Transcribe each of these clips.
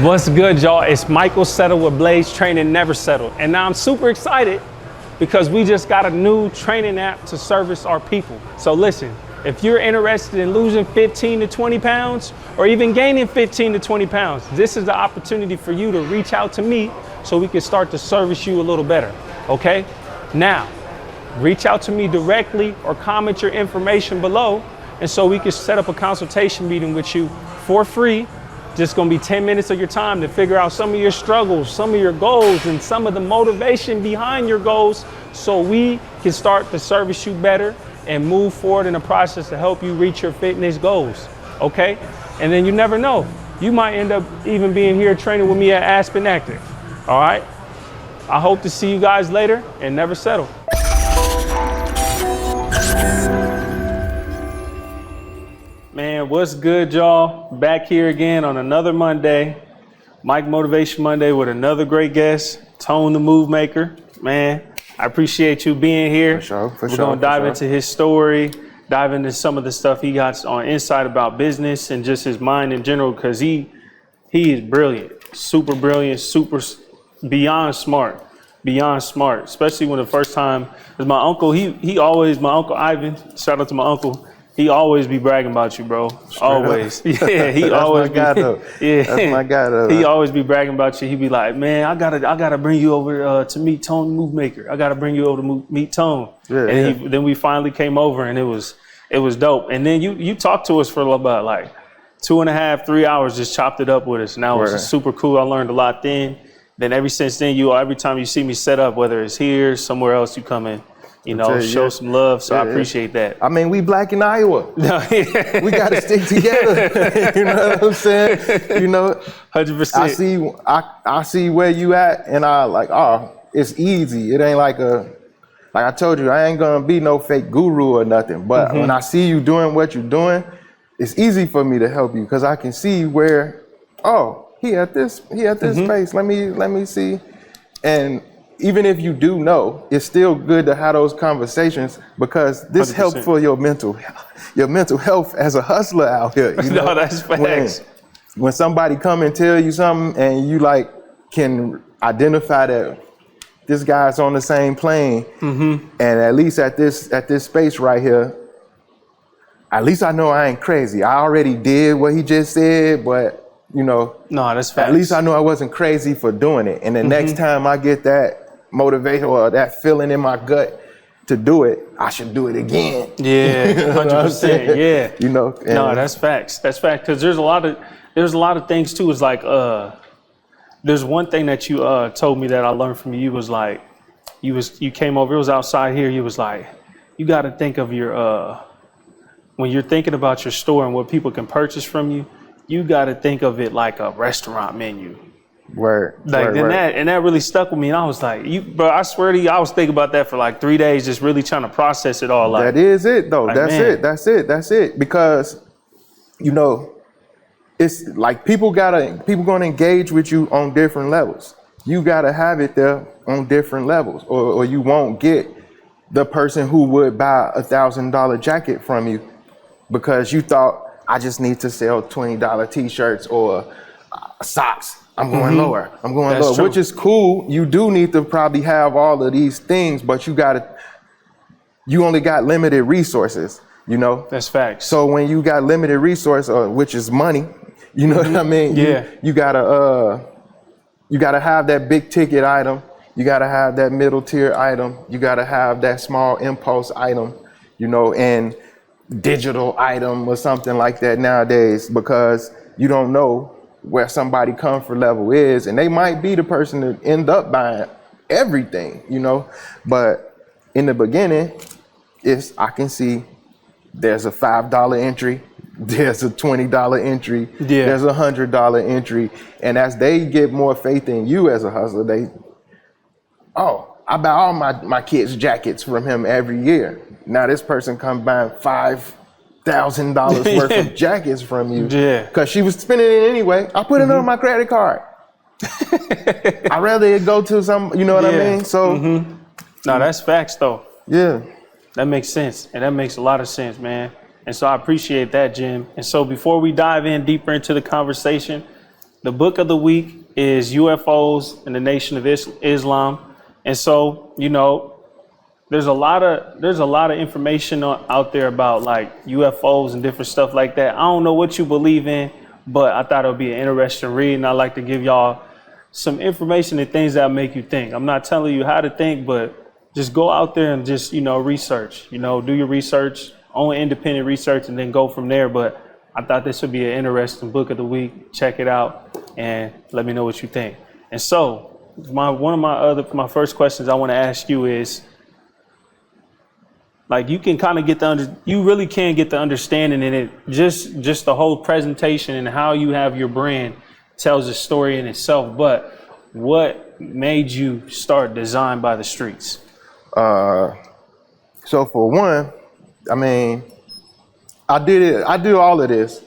What's good, y'all? It's Mikal Settle with Blaise Training Never Settle. And now I'm super excited because we just got a new training app to service our people. So listen, if you're interested in losing 15 to 20 pounds or even gaining 15 to 20 pounds, this is the opportunity for you to reach out to me so we can start to service you a little better, okay? Now, reach out to me directly or comment your information below, and so we can set up a consultation meeting with you for free. Just gonna be 10 minutes of your time to figure out some of your struggles, some of your goals, and some of the motivation behind your goals so we can start to service you better and move forward in the process to help you reach your fitness goals, okay? And then you never know, you might end up even being here training with me at Aspen Active, all right? I hope to see you guys later, and never settle. Man, what's good, y'all? Back here again on another Monday, Mike Motivation Monday with another great guest, Tone the Movemaker. Man, I appreciate you being here. We're gonna dive into his story, dive into some of the stuff he got on insight about business and just his mind in general, because he is brilliant, super beyond smart, especially when the first time, because my uncle, my Uncle Ivan, shout out to my uncle, he always be bragging about you, bro. Always. Yeah, he always my guy, though. Yeah. That's my guy, though. He always be bragging about you. He be like, man, I gotta bring you over to meet Tone the Movemaker. I gotta bring you over to meet Tone. Yeah, and then we finally came over, and it was dope. And then you talked to us for about like 2.5, 3 hours, just chopped it up with us. And that was super cool. I learned a lot then. Then every time you see me set up, whether it's here, somewhere else, you come in. Show some love. So I appreciate that. I mean, we black in Iowa. We got to stick together. You know what I'm saying? 100%. I see where you at, and I like, it's easy. It ain't like I told you, I ain't gonna be no fake guru or nothing. But when I see you doing what you're doing, it's easy for me to help you because I can see where, he at this space. Let me see. And even if you do know, it's still good to have those conversations because this 100%. Helps for your mental health as a hustler out here. You know? No, that's facts. When somebody come and tell you something and you can identify that this guy's on the same plane, and at least at this space right here, at least I know I ain't crazy. I already did what he just said, but no, that's facts. At least I know I wasn't crazy for doing it. And the next time I get that motivation or that feeling in my gut to do it, I should do it again. Yeah, 100%. Yeah. No, that's facts. That's fact. Because there's a lot of things too. It's like there's one thing that you told me that I learned from you was like you came over. It was outside here. You was like, you got to think of your when you're thinking about your store and what people can purchase from you. You got to think of it like a restaurant menu. That really stuck with me, and I was like, bro, I swear to you, I was thinking about that for like 3 days, just really trying to process it all. That is it, though. That's it. Because it's like people gonna engage with you on different levels. You gotta have it there on different levels, or you won't get the person who would buy $1,000 jacket from you because you thought I just need to sell $20 t-shirts or socks. I'm going lower. That's lower, true. Which is cool. You do need to probably have all of these things, but you only got limited resources, That's facts. So when you got limited resource, which is money, you know what I mean? Yeah. You gotta have that big ticket item. You gotta have that middle tier item. You gotta have that small impulse item, and digital item or something like that nowadays, because you don't know where somebody comfort level is, and they might be the person that end up buying everything, but in the beginning, I can see there's a $5 entry, there's a $20 entry, there's a $100 entry, and as they get more faith in you as a hustler, I buy all my kids' jackets from him every year. Now this person come buying $5,000 worth of jackets from you because she was spending it anyway. I put it on my credit card. I'd rather it go to some, you know what I mean? So, no, that's facts though. Yeah. That makes sense. And that makes a lot of sense, man. And so I appreciate that, Jim. And so before we dive in deeper into the conversation, the book of the week is UFOs and the Nation of Islam. And so, you know, there's a lot of information out there about like UFOs and different stuff like that. I don't know what you believe in, but I thought it would be an interesting read, and I'd like to give y'all some information and things that make you think. I'm not telling you how to think, but just go out there and just, you know, research, you know, do your research, own independent research, and then go from there. But I thought this would be an interesting book of the week. Check it out and let me know what you think. And so my first questions I want to ask you is, like, you can kind of you really can get the understanding in it. Just the whole presentation and how you have your brand tells a story in itself. But what made you start Design by the Streets? So for one, I mean, I do all of this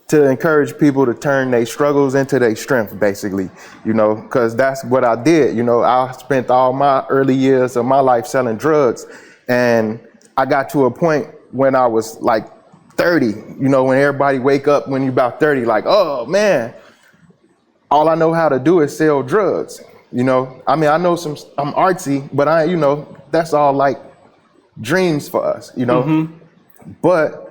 to encourage people to turn their struggles into their strength, basically, you know, because that's what I did. You know, I spent all my early years of my life selling drugs, and I got to a point when I was like 30, you know, when everybody wake up when you're about 30, like, oh man, all I know how to do is sell drugs. You know, I mean, I'm artsy, but you know, that's all like dreams for us, you know. Mm-hmm. But,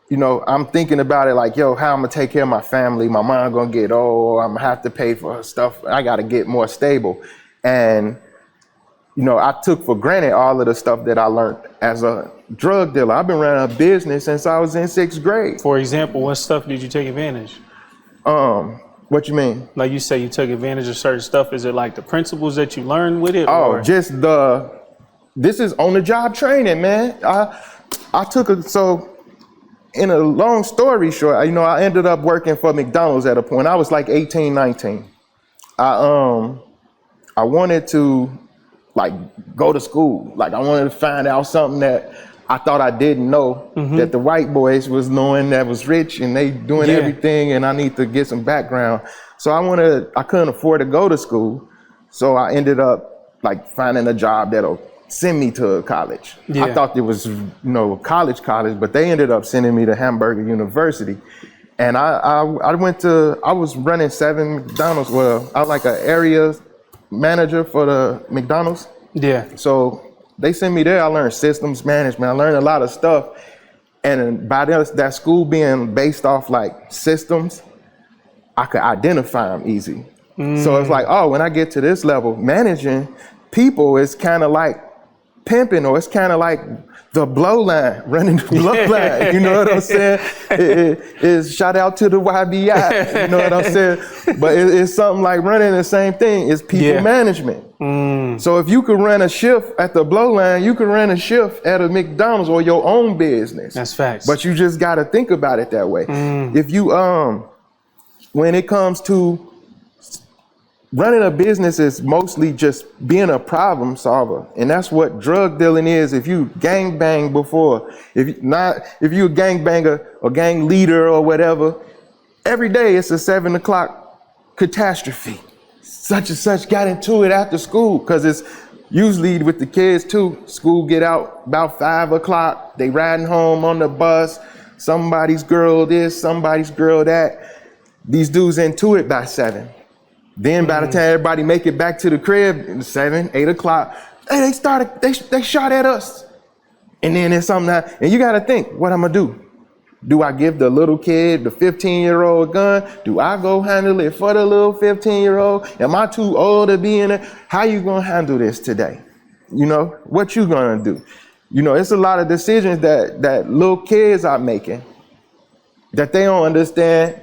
you know, I'm thinking about it like, yo, how I'm gonna take care of my family? My mom gonna get old, I'm gonna have to pay for her stuff. I gotta get more stable. And, you know, I took for granted all of the stuff that I learned as a drug dealer. I've been running a business since I was in 6th grade. For example, what stuff did you take advantage? What you mean? Like you say you took advantage of certain stuff. Is it like the principles that you learned with it? Oh, or? This is on the job training, man. So in a long story short, you know, I ended up working for McDonald's at a point. I was like 18, 19. I wanted to like go to school. Like I wanted to find out something that I thought I didn't know, mm-hmm. that the white boys was knowing that was rich and they doing everything, and I need to get some background. So I couldn't afford to go to school. So I ended up like finding a job that'll send me to a college. Yeah. I thought it was, you know, college, but they ended up sending me to Hamburger University. And I was running 7 McDonald's. Well, I was like an area manager for the McDonald's. Yeah. So they sent me there. I learned systems management. I learned a lot of stuff. And by that school being based off like systems, I could identify them easy. So it's like, oh, when I get to this level, managing people is kind of like pimping, or it's kind of like the blow line, running the blow line. You know what I'm saying? It's shout out to the YBI. You know what I'm saying? But it's something like running the same thing. It's people management. So if you could run a shift at the blow line, you could run a shift at a McDonald's or your own business. That's facts. But you just got to think about it that way. If you, when it comes to running a business, is mostly just being a problem solver. And that's what drug dealing is. If you gang bang before, if you a gang banger or gang leader or whatever, every day it's a 7 o'clock catastrophe. Such and such got into it after school, because it's usually with the kids too. School get out about 5 o'clock. They riding home on the bus. Somebody's girl this, somebody's girl that. These dudes into it by 7. Then by the time everybody make it back to the crib, 7, 8 o'clock, hey, they shot at us. And then there's something and you got to think, what I'm going to do? Do I give the little kid, the 15-year-old, a gun? Do I go handle it for the little 15-year-old? Am I too old to be in it? How you going to handle this today? You know, what you going to do? You know, it's a lot of decisions that little kids are making that they don't understand.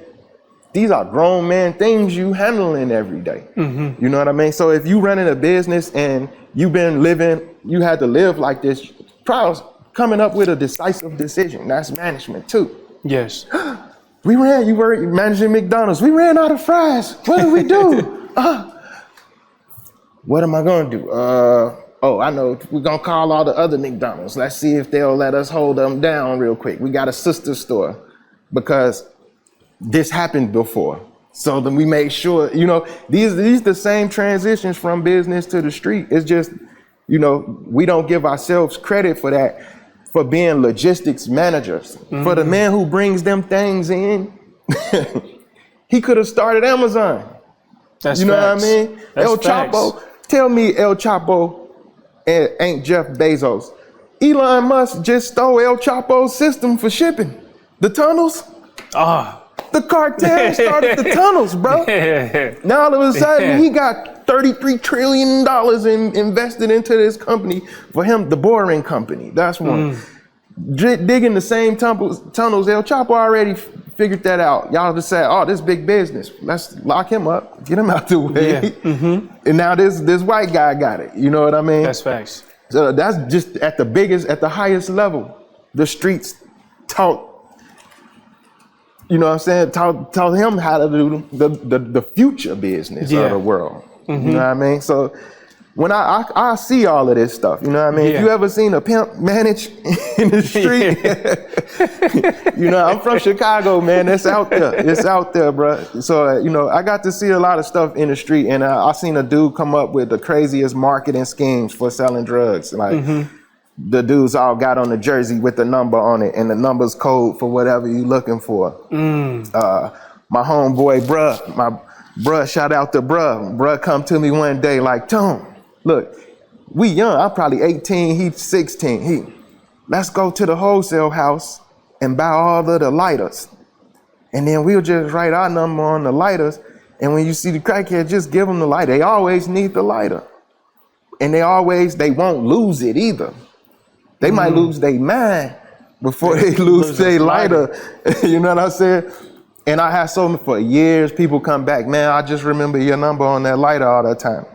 These are grown man things you handling every day. Mm-hmm. You know what I mean? So if you running a business and you had to live like this, try coming up with a decisive decision. That's management too. Yes. You were managing McDonald's. We ran out of fries. What do we do? What am I going to do? I know. We're going to call all the other McDonald's. Let's see if they'll let us hold them down real quick. We got a sister store because this happened before. So then we made sure, you know, these the same transitions from business to the street. It's just, you know, we don't give ourselves credit for that. for being logistics managers. For the man who brings them things in, he could have started Amazon. That's you know facts. what I mean? That's El facts. Chapo, tell me El Chapo ain't Jeff Bezos. Elon Musk just stole El Chapo's system for shipping. The tunnels. The cartel started the tunnels, bro. Now all of a sudden he got $33 trillion invested into this company for him, the Boring Company. That's one. Digging the same tunnels, El Chapo already figured that out. Y'all just said, oh, this big business. Let's lock him up, get him out the way. And now this white guy got it. You know what I mean? That's facts. So that's just at the highest level. The streets taught, you know what I'm saying, taught him how to do the future business of the world. You know what I mean? So when I see all of this stuff, you know what I mean? If you ever seen a pimp manage in the street, you know, I'm from Chicago, man. It's out there. It's out there, bro. So, you know, I got to see a lot of stuff in the street, and I seen a dude come up with the craziest marketing schemes for selling drugs. Like, the dudes all got on the jersey with the number on it, and the number's code for whatever you looking for. My homeboy, bruh, shout out to bruh come to me one day like, Tone, look, we young, I'm probably 18, he's 16. Let's go to the wholesale house and buy all of the lighters. And then we'll just write our number on the lighters. And when you see the crackhead, just give them the lighter. They always need the lighter. And they won't lose it either. They might lose their mind before they lose their lighter. You know what I'm saying? And I had for years, people come back, man, I just remember your number on that lighter all the time.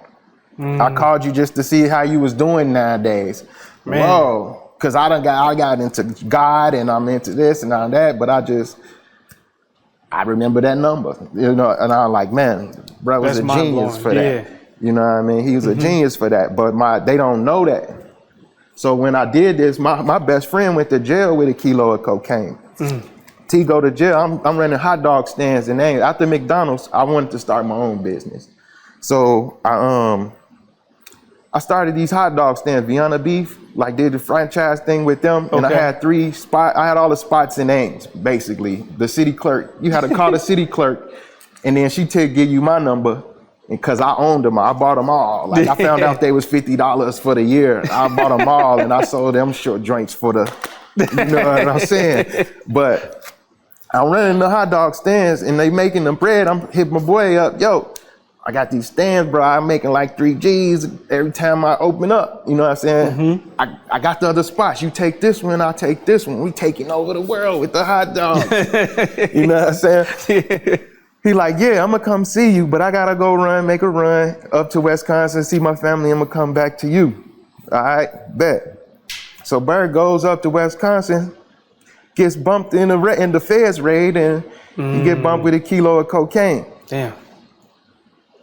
I called you just to see how you was doing nowadays. Man. Whoa, because I got into God and I'm into this and all that, but I remember that number, you know, and I'm like, man, bro was a genius for that. You know what I mean? He was a genius for that, but they don't know that. So when I did this, my best friend went to jail with a kilo of cocaine. T go to jail, I'm running hot dog stands, and then after McDonald's, I wanted to start my own business. So I started these hot dog stands, Vienna Beef, like did the franchise thing with them, and I had 3 spots. I had all the spots in Ames, basically. The city clerk, you had to call the city clerk, and then she give you my number, and cause I owned them, I bought them all. Like I found out they was $50 for the year. I bought them all, and I sold them short joints for you know what I'm saying? But I'm running the hot dog stands, and they making the bread. I'm hitting my boy up, yo, I got these stands, bro. I'm making like 3 G's every time I open up. You know what I'm saying? I got the other spots. You take this one, I'll take this one. We taking over the world with the hot dogs. You know what I'm saying? He like, yeah, I'm gonna come see you, but I gotta go make a run up to Wisconsin, see my family. I'm gonna come back to you. All right, bet. So Bird goes up to Wisconsin, gets bumped in the feds raid, and he get bumped with a kilo of cocaine. Damn.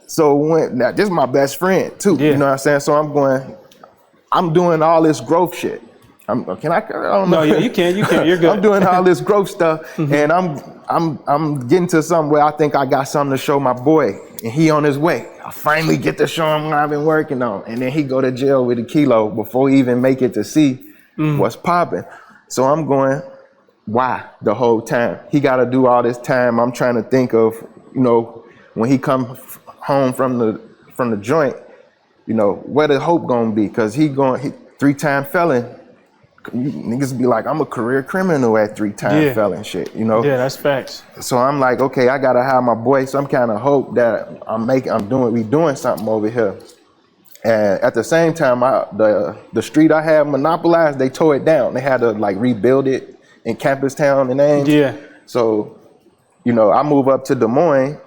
So now this is my best friend too. You know what I'm saying? So I'm doing all this growth shit. I don't know. No, yeah, you can, you're good. I'm doing all this growth stuff, and I'm getting to something where I think I got something to show my boy, and he on his way. I finally get to show him what I've been working on, and then he go to jail with a kilo before he even make it to see what's popping. So I'm going, why the whole time? He got to do all this time. I'm trying to think of, you know, when he come home from the joint, you know, where the hope gonna be? Cause he 3-time felon. Niggas be like, I'm a career criminal at 3-time felon shit, you know? Yeah, that's facts. So I'm like, okay, I gotta have my boy some kind of hope that we doing something over here. And at the same time, the street I had monopolized, they tore it down. They had to like rebuild it in Campus Town in Ames. Yeah. So, you know, I move up to Des Moines,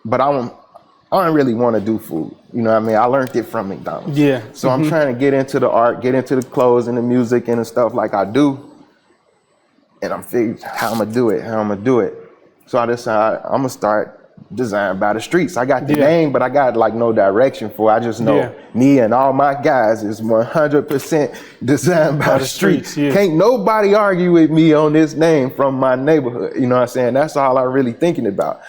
but I don't really want to do food. You know what I mean? I learned it from McDonald's. Yeah. So I'm trying to get into the art, get into the clothes and the music and the stuff like I do. And I'm figuring how I'm gonna do it. So I decided I'm gonna start design by the streets. I got the name, but I got like no direction for it. I just know me and all my guys is 100% designed by the streets. Can't nobody argue with me on this name from my neighborhood. You know what I'm saying? That's all I'm really thinking about.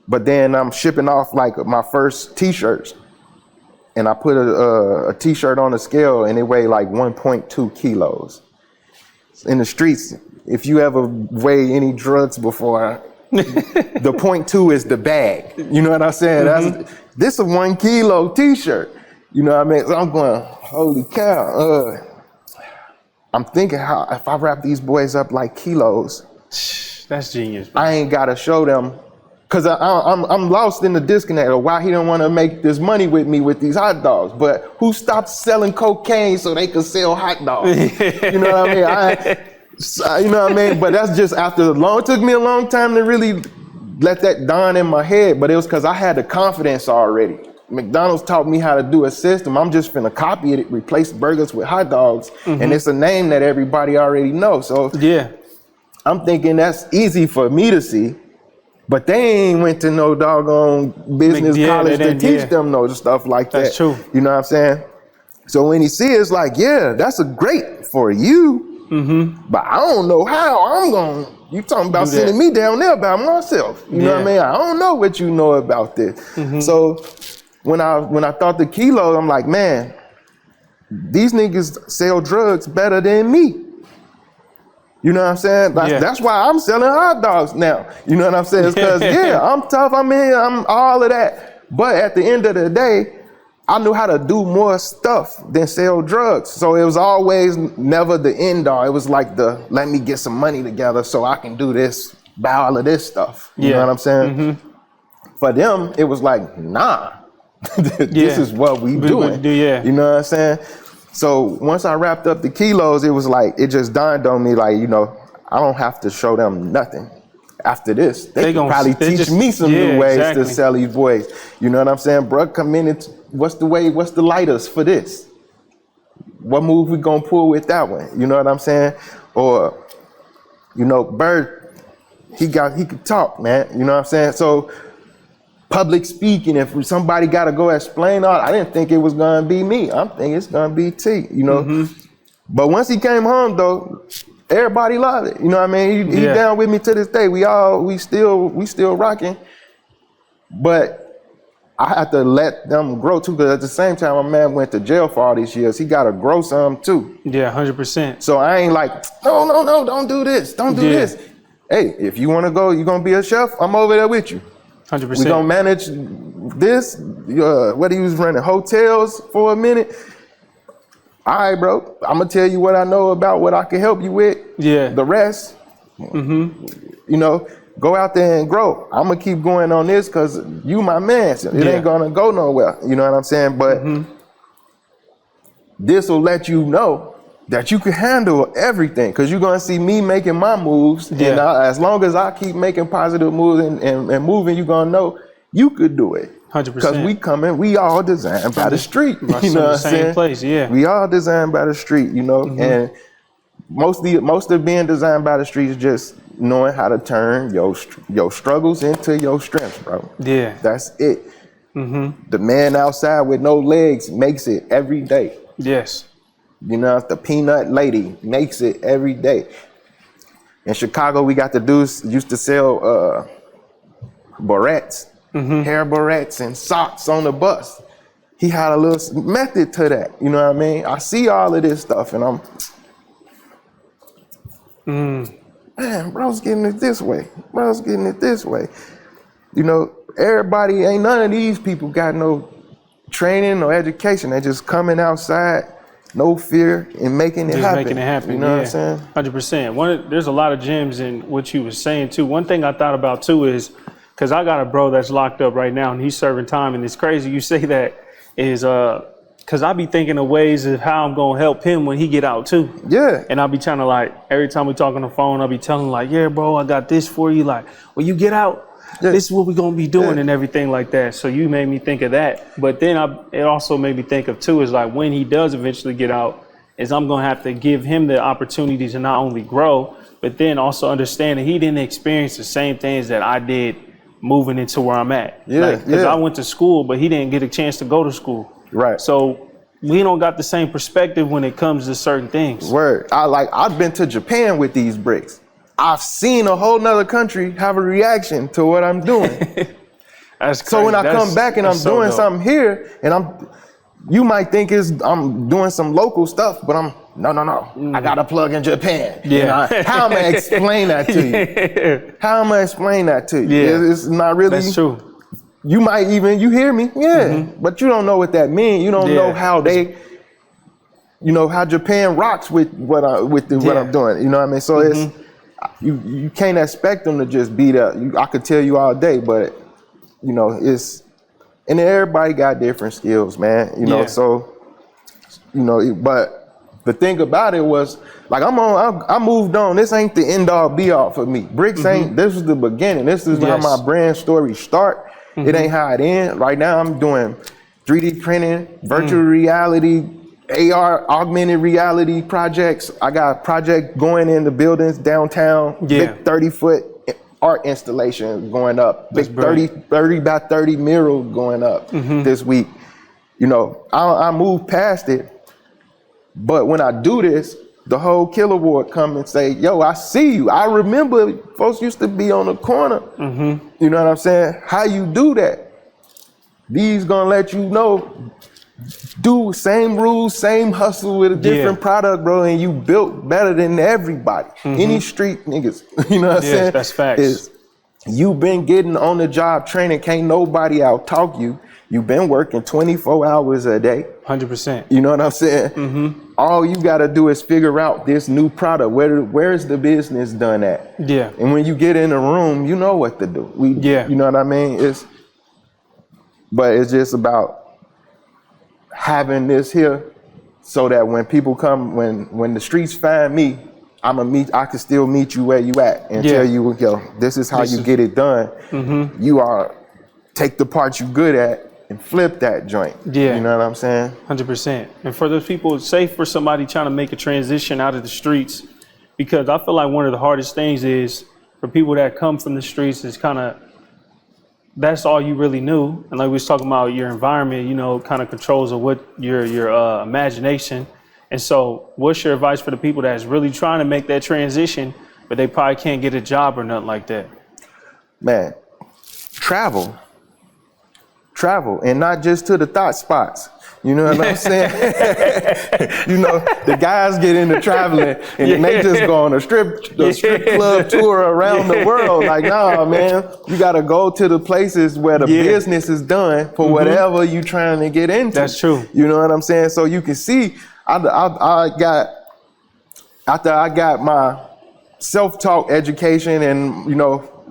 But then I'm shipping off like my first t-shirts, and I put a t-shirt on the scale and it weighed like 1.2 kilos. in the streets, if you ever weigh any drugs before, the 0.2 is the bag. You know what I'm saying? This a 1 kilo t-shirt. You know what I mean? So I'm going, holy cow. I'm thinking how if I wrap these boys up like kilos, that's genius, bro. I ain't gotta show them, cause I'm lost in the disconnect of why he don't want to make this money with me with these hot dogs. But who stopped selling cocaine so they could sell hot dogs? You know what I mean? You know what I mean? But that's just it took me a long time to really let that dawn in my head, but it was because I had the confidence already. McDonald's taught me how to do a system. I'm just finna copy it, replace burgers with hot dogs, and it's a name that everybody already knows. So yeah, I'm thinking that's easy for me to see, but they ain't went to no doggone business college to teach them no stuff like that. That's true. You know what I'm saying? So when he see it, it's like, yeah, that's a great for you, but I don't know how I'm going. You talking about sending me down there by myself? You know what I mean? I don't know what you know about this. So when I thought the kilo, I'm like, man, these niggas sell drugs better than me. You know what I'm saying? That's why I'm selling hot dogs now. You know what I'm saying? It's because, I'm tough, I'm all of that. But at the end of the day, I knew how to do more stuff than sell drugs. So it was always never the end all. It was like let me get some money together so I can do this, buy all of this stuff. You know what I'm saying? For them, it was like, nah, this is what we doing. You know what I'm saying? So once I wrapped up the kilos, it was like, it just dawned on me, like, you know, I don't have to show them nothing. After this, they can probably teach me some new ways to sell these boys. You know what I'm saying? Bruh, come in and what's the lighters for this? What move we gonna pull with that one? You know what I'm saying? Or, you know, Bird, he could talk, man. You know what I'm saying? So public speaking, if somebody gotta go explain all, I didn't think it was gonna be me. I'm thinking it's gonna be T, you know? But once he came home though, everybody loved it. You know what I mean? He down with me to this day. We still rocking. But I had to let them grow too, because at the same time, my man went to jail for all these years. He got to grow some too. Yeah, 100%. So I ain't like, no, don't do this. Don't do this. Hey, if you want to go, you're going to be a chef, I'm over there with you. 100%. We're going to manage this. What he was running hotels for a minute. All right, bro, I'm going to tell you what I know about what I can help you with. Yeah. The rest, you know, go out there and grow. I'm going to keep going on this because you my man. So it ain't going to go nowhere. You know what I'm saying? But this will let you know that you can handle everything, because you're going to see me making my moves. And as long as I keep making positive moves and moving, you're going to know you could do it. 100%. Because we all designed by the street. You know what I'm saying? Place, we all designed by the street, you know, and most of being designed by the street is just knowing how to turn your struggles into your strengths, bro. Yeah. That's it. The man outside with no legs makes it every day. Yes. You know, the peanut lady makes it every day. In Chicago, we got the dudes used to sell barrettes. Hair barrettes and socks on the bus. He had a little method to that. You know what I mean? I see all of this stuff and I'm, man, bro's getting it this way. Bro's getting it this way. You know, everybody, ain't none of these people got no training or education. They just coming outside, no fear, and making it happen. Making it happen. You know what I'm saying? 100%. There's a lot of gems in what you was saying too. One thing I thought about too is, because I got a bro that's locked up right now and he's serving time, and it's crazy you say that is because I be thinking of ways of how I'm gonna help him when he get out too. Yeah. And I'll be trying to, like, every time we talk on the phone, I'll be telling him, like, yeah, bro, I got this for you. Like, when you get out, this is what we're gonna be doing and everything like that. So you made me think of that. But then it also made me think of too is like when he does eventually get out, is I'm gonna have to give him the opportunity to not only grow, but then also understand that he didn't experience the same things that I did moving into where I'm at. Yeah, because I went to school, but he didn't get a chance to go to school. Right. So we don't got the same perspective when it comes to certain things. Word. I've been to Japan with these bricks. I've seen a whole nother country have a reaction to what I'm doing. That's crazy. So when I come back and I'm doing something here, and you might think I'm doing some local stuff, but I'm I gotta plug in Japan. Yeah. How am I explain that to you? How am I explain that to you? Yeah. It's not really. That's true. You might even, you hear me? Yeah. But you don't know what that means. You don't know how they, how Japan rocks with what I'm doing. You know what I mean? So it's, you can't expect them to just be there. I could tell you all day, but it's, and everybody got different skills, man. So, but the thing about it was, like, I moved on. This ain't the end all be all for me. Bricks ain't, this was the beginning. This is how my brand story start. It ain't how it ends. Right now I'm doing 3D printing, virtual reality, AR, augmented reality projects. I got a project going in the buildings downtown, big 30-foot art installation going up, big 30 by 30 mural going up this week. I moved past it. But when I do this, the whole Killer Ward come and say, yo, I see you. I remember folks used to be on the corner. You know what I'm saying? How you do that? These gonna let you know, do same rules, same hustle with a different product, bro, and you built better than everybody. Any street niggas, you know what I'm saying? That's facts. You been getting on the job training, can't nobody out talk you. You've been working 24 hours a day. 100%. You know what I'm saying? All you got to do is figure out this new product. Where's the business done at? Yeah. And when you get in the room, you know what to do. You know what I mean? But it's just about having this here so that when people come, when the streets find me, I can still meet you where you at and tell you, yo, this is how you get it done. Take the parts you good at and flip that joint. You know what I'm saying? 100%. And for those people, it's safe for somebody trying to make a transition out of the streets, because I feel like one of the hardest things is for people that come from the streets is kind of, that's all you really knew. And like we was talking about, your environment, kind of controls of what your imagination. And so what's your advice for the people that's really trying to make that transition, but they probably can't get a job or nothing like that? Man, travel, and not just to the thought spots. You know what I'm saying? The guys get into traveling and they just go on a strip club tour around the world. Like, nah, man, you got to go to the places where the business is done for whatever you trying to get into. That's true. You know what I'm saying? So you can see, after I got my self-taught education and,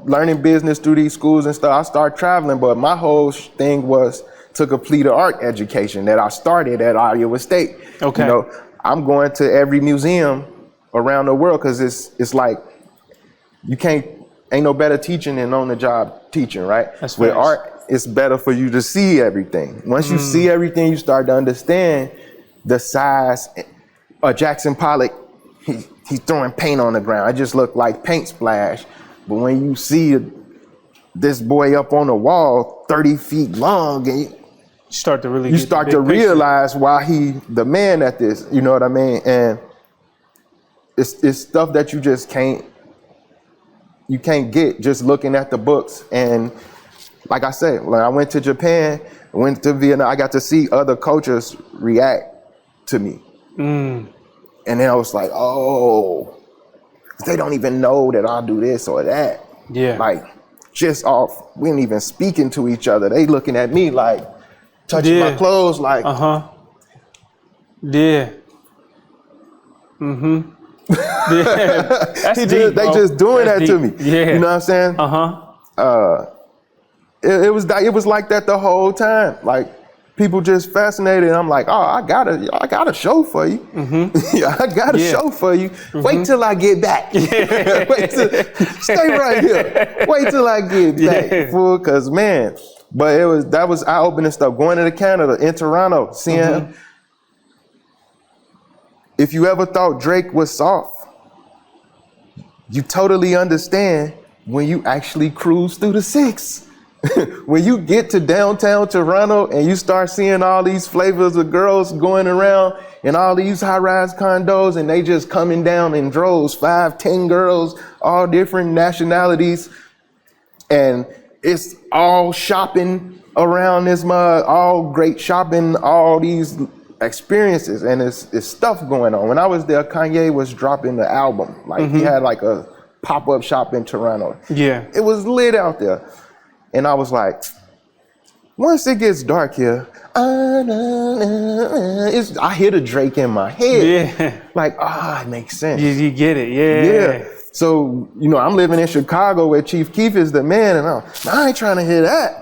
learning business through these schools and stuff, I started traveling, but my whole thing was to complete an art education that I started at Iowa State. Okay. I'm going to every museum around the world because it's like, ain't no better teaching than on the job teaching, right? That's with art, it's better for you to see everything. Once you see everything, you start to understand the size. Jackson Pollock, he's throwing paint on the ground. It just looked like paint splash. But when you see this boy up on the wall, 30 feet long, and you start to realize why he the man at this. You know what I mean? And it's stuff that you just can't get just looking at the books. And like I said, when I went to Japan, went to Vietnam, I got to see other cultures react to me. And then I was like, oh, they don't even know that I do this or that. Yeah. Like, just off, we ain't even speaking to each other. They looking at me like, touching my clothes like. Yeah. That's deep, they just doing that to me. Yeah. You know what I'm saying? It was like that the whole time. Like, people just fascinated. And I'm like, oh, I got a show for you. Yeah, I got a show for you. Wait till I get back. Stay right here. Wait till I get back, fool. Cause man, but that was eye-opening stuff. Going to Canada, in Toronto, seeing. If you ever thought Drake was soft, you totally understand when you actually cruise through the 6. When you get to downtown Toronto and you start seeing all these flavors of girls going around in all these high-rise condos, and they just coming down in droves, 5, 10 girls, all different nationalities, and it's all shopping around this mug, all great shopping, all these experiences and it's stuff going on. When I was there, Kanye was dropping the album. Like he had like a pop-up shop in Toronto. Yeah. It was lit out there. And I was like, once it gets dark here, I hear the Drake in my head. Yeah. Like, it makes sense. You get it. Yeah. Yeah. So, you know, I'm living in Chicago where Chief Keef is the man, and I ain't trying to hear that.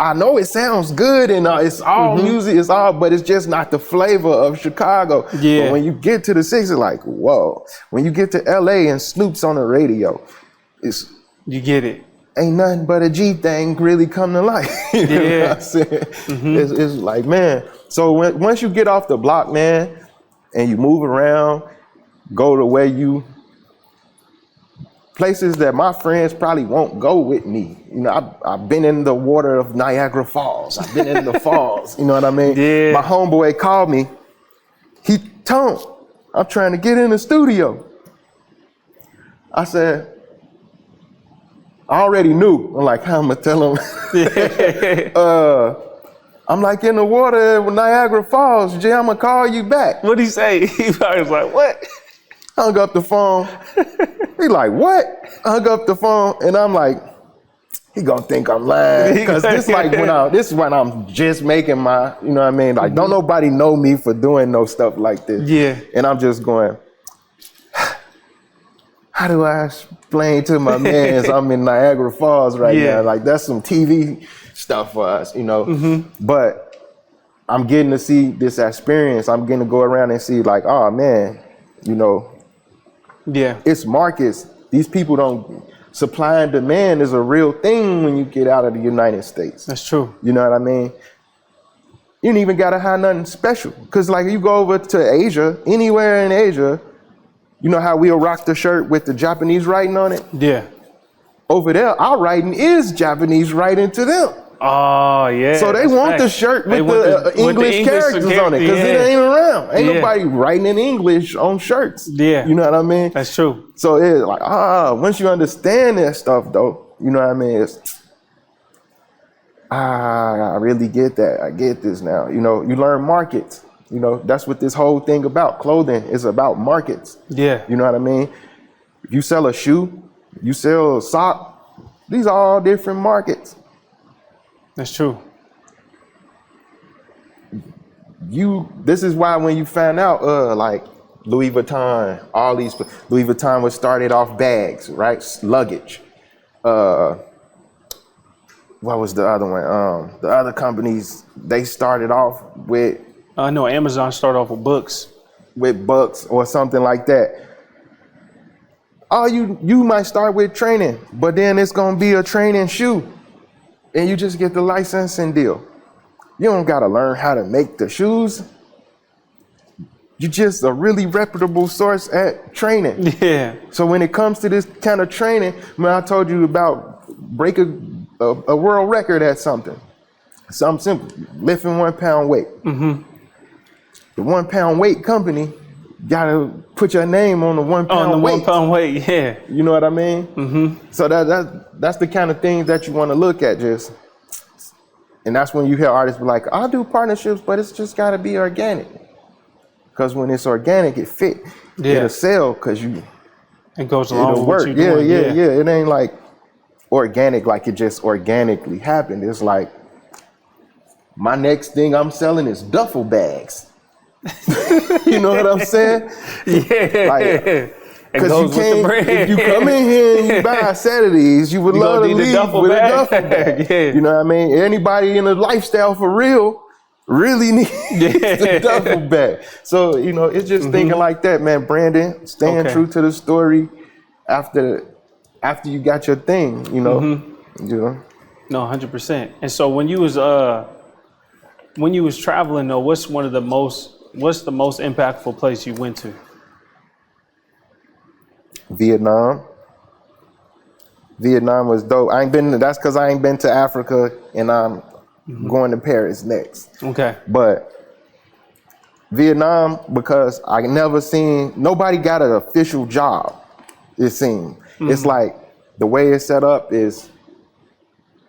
I know it sounds good and it's all music, but it's just not the flavor of Chicago. Yeah. But when you get to the 60s, it's like, whoa. When you get to LA and Snoop's on the radio, you get it. Ain't nothing but a G thing really come to life. You know what I'm saying? It's like, man. So once you get off the block, man, and you move around, go to where places that my friends probably won't go with me. You know, I've been in the water of Niagara Falls. I've been in the falls. You know what I mean? Yeah. My homeboy called me. Tone, I'm trying to get in the studio. I said, I already knew. I'm like, how am I tell him? I'm like in the water with Niagara Falls. Jay, I'm gonna call you back. What'd he say? He probably was like, what? Hung up the phone. He like, what? Hung up the phone, and I'm like, he gonna think I'm lying. Because this is when I'm just making my, you know what I mean? Like, don't nobody know me for doing no stuff like this. Yeah. And I'm just going, how do I explain to my mans I'm in Niagara Falls right now? Like, that's some TV stuff for us, you know? But I'm getting to see this experience. I'm getting to go around and see like, oh man, you know, it's markets. These people don't, supply and demand is a real thing when you get out of the United States. That's true. You know what I mean? You ain't even gotta have nothing special. Cause like you go over to Asia, anywhere in Asia, you know how we'll rock the shirt with the Japanese writing on it? Yeah. Over there, our writing is Japanese writing to them. Oh, yeah. So they want the shirt with the English characters on it, because it ain't around. Ain't nobody writing in English on shirts. Yeah. You know what I mean? That's true. So it's like, once you understand that stuff though, you know what I mean? I really get that. I get this now. You know, you learn markets. You know, that's what this whole thing about. Clothing is about markets. Yeah. You know what I mean? If you sell a shoe, you sell a sock, these are all different markets. That's true. This is why when you find out, like Louis Vuitton, all these, Louis Vuitton was started off bags, right? Luggage. What was the other one? The other companies, they started off with. I know Amazon started off with books. With books or something like that. You might start with training, but then it's gonna be a training shoe. And you just get the licensing deal. You don't gotta learn how to make the shoes. You're just a really reputable source at training. Yeah. So when it comes to this kind of training, I told you about break a world record at something. Something simple, lifting 1 pound weight. Mm-hmm. The 1 pound weight company gotta put your name on the 1 pound weight. 1 pound weight, yeah. You know what I mean? Mm-hmm. So that's the kind of things that you want to look at, and that's when you hear artists be like, I'll do partnerships, but it's just gotta be organic. Because when it's organic, it fit. Yeah. It'll sell because it goes along with work. What you're doing. Yeah. It ain't like organic, like it just organically happened. It's like my next thing I'm selling is duffel bags. You know what I'm saying? Yeah. Because if you come in here and you buy a set of these, you would love to leave with a duffel bag. Yeah. You know what I mean? Anybody in a lifestyle for real really needs a duffel bag. So, you know, it's just thinking like that, man. Brandon, staying true to the story after you got your thing, you know. You know. No, 100%. And so when you was traveling though, what's the most impactful place you went to? Vietnam. Vietnam was dope. That's because I ain't been to Africa, and I'm going to Paris next. Okay. But Vietnam, because I never seen, nobody got an official job, it seemed. It's like, the way it's set up is,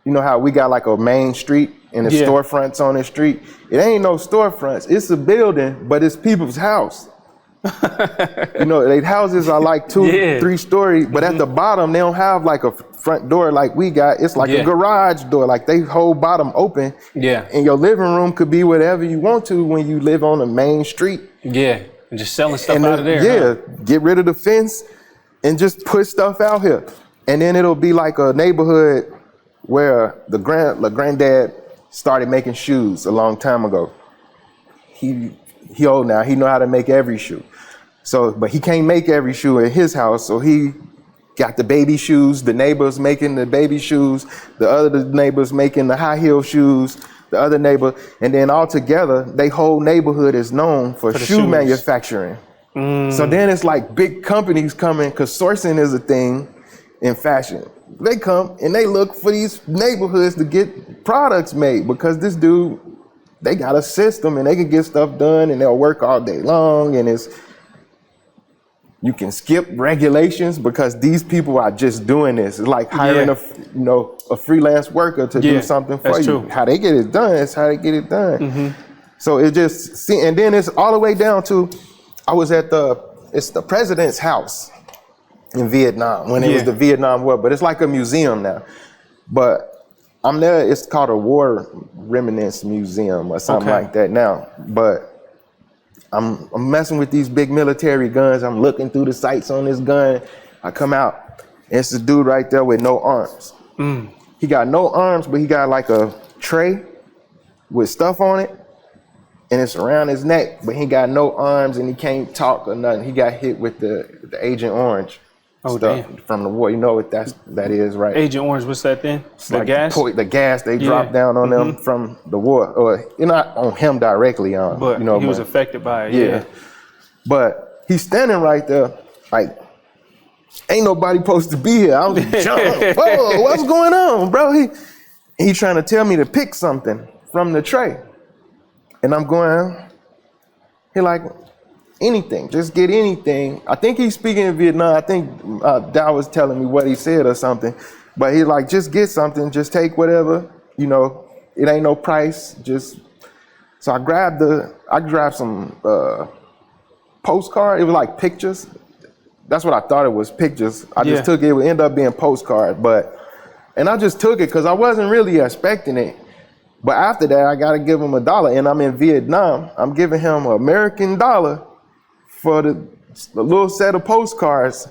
you know how we got like a main street and the Yeah. storefronts on the street? It ain't no storefronts. It's a building, but it's people's house. You know, their houses are like 2, Yeah. 3 story, but at the bottom, they don't have like a front door like we got. It's like Yeah. a garage door, like they whole bottom open. Yeah. And your living room could be whatever you want to when you live on the main street. Yeah. And just selling stuff And out of there. yeah, Huh? get rid of the fence and just put stuff out here. And then it'll be like a neighborhood where the granddad started making shoes a long time ago. He old now, he know how to make every shoe. So, but he can't make every shoe in his house, so he got the baby shoes, the neighbors making the baby shoes, the other neighbors making the high heel shoes, the other neighbor, and then all together, they whole neighborhood is known for shoe shoes. manufacturing. So then it's like big companies coming, because sourcing is a thing in fashion. They come and they look for these neighborhoods to get products made, because this dude, they got a system and they can get stuff done and they'll work all day long, and you can skip regulations because these people are just doing this. It's like hiring a freelance worker to do something for that's you. true. How they get it done is how they get it done. So it just, and then it's all the way down to, I was at it's the president's house in Vietnam when it was the Vietnam War, but it's like a museum now. But I'm there, it's called a War Remnants Museum or something like that now. But I'm messing with these big military guns. I'm looking through the sights on this gun. I come out, and it's a dude right there with no arms. He got no arms, but he got like a tray with stuff on it, and it's around his neck, but he got no arms and he can't talk or nothing. He got hit with the Agent Orange stuff from the war. You know what that is, right? Agent Orange, what's that then? It's The like gas? the gas they dropped down on them from the war, or not on him directly, But you know, he was affected by it. yeah. But he's standing right there, like, ain't nobody supposed to be here. I was jumping. Whoa, what's going on, bro? He trying to tell me to pick something from the tray, and I'm going. He like, anything, just get anything. I think he's speaking in Vietnam. I think Dow was telling me what he said or something. But he like, just get something, just take whatever, you know, it ain't no price, just. So I grabbed some postcard. It was like pictures. That's what I thought it was, pictures. I just took it. It would end up being postcard, and I just took it because I wasn't really expecting it. But after that, I got to give him $1, and I'm in Vietnam. I'm giving him an American dollar for the little set of postcards.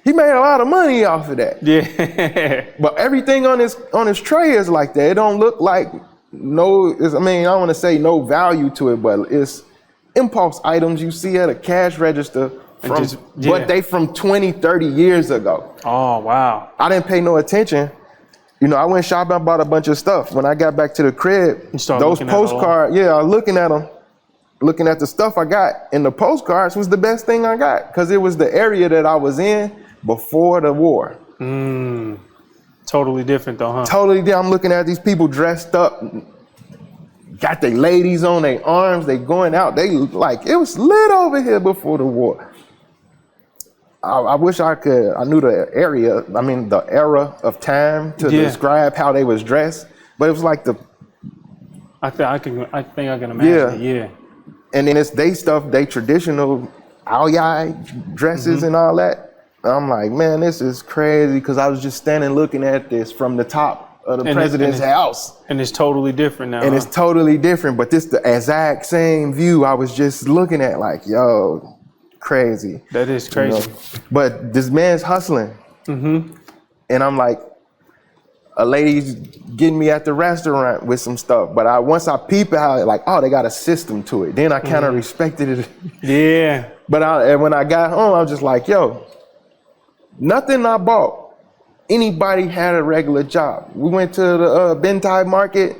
He made a lot of money off of that. Yeah. But everything on his tray is like that. It don't look like I don't want to say no value to it, but it's impulse items you see at a cash register but they from 20, 30 years ago. Oh, wow. I didn't pay no attention. You know, I went shopping, I bought a bunch of stuff. When I got back to the crib, those postcards, I was looking at them, looking at the stuff I got, and the postcards was the best thing I got because it was the area that I was in before the war. Totally different though, huh? Totally different. I'm looking at these people dressed up, got their ladies on their arms, they going out. They like, it was lit over here before the war. I wish I knew the era of time to describe how they was dressed, but it was like I think I can imagine. Yeah. And then they traditional Aoyai dresses and all that. I'm like, man, this is crazy, because I was just standing looking at this from the top of the president's house. And it's totally different now. And it's totally different, but this the exact same view I was just looking at, like, yo, crazy. That is crazy. You know? But this man's hustling. And I'm like, a lady's getting me at the restaurant with some stuff. But once I peep out, like, oh, they got a system to it. Then I kind of respected it. Yeah. But when I got home, I was just like, yo, nothing I bought, anybody had a regular job. We went to the Ben Thai market.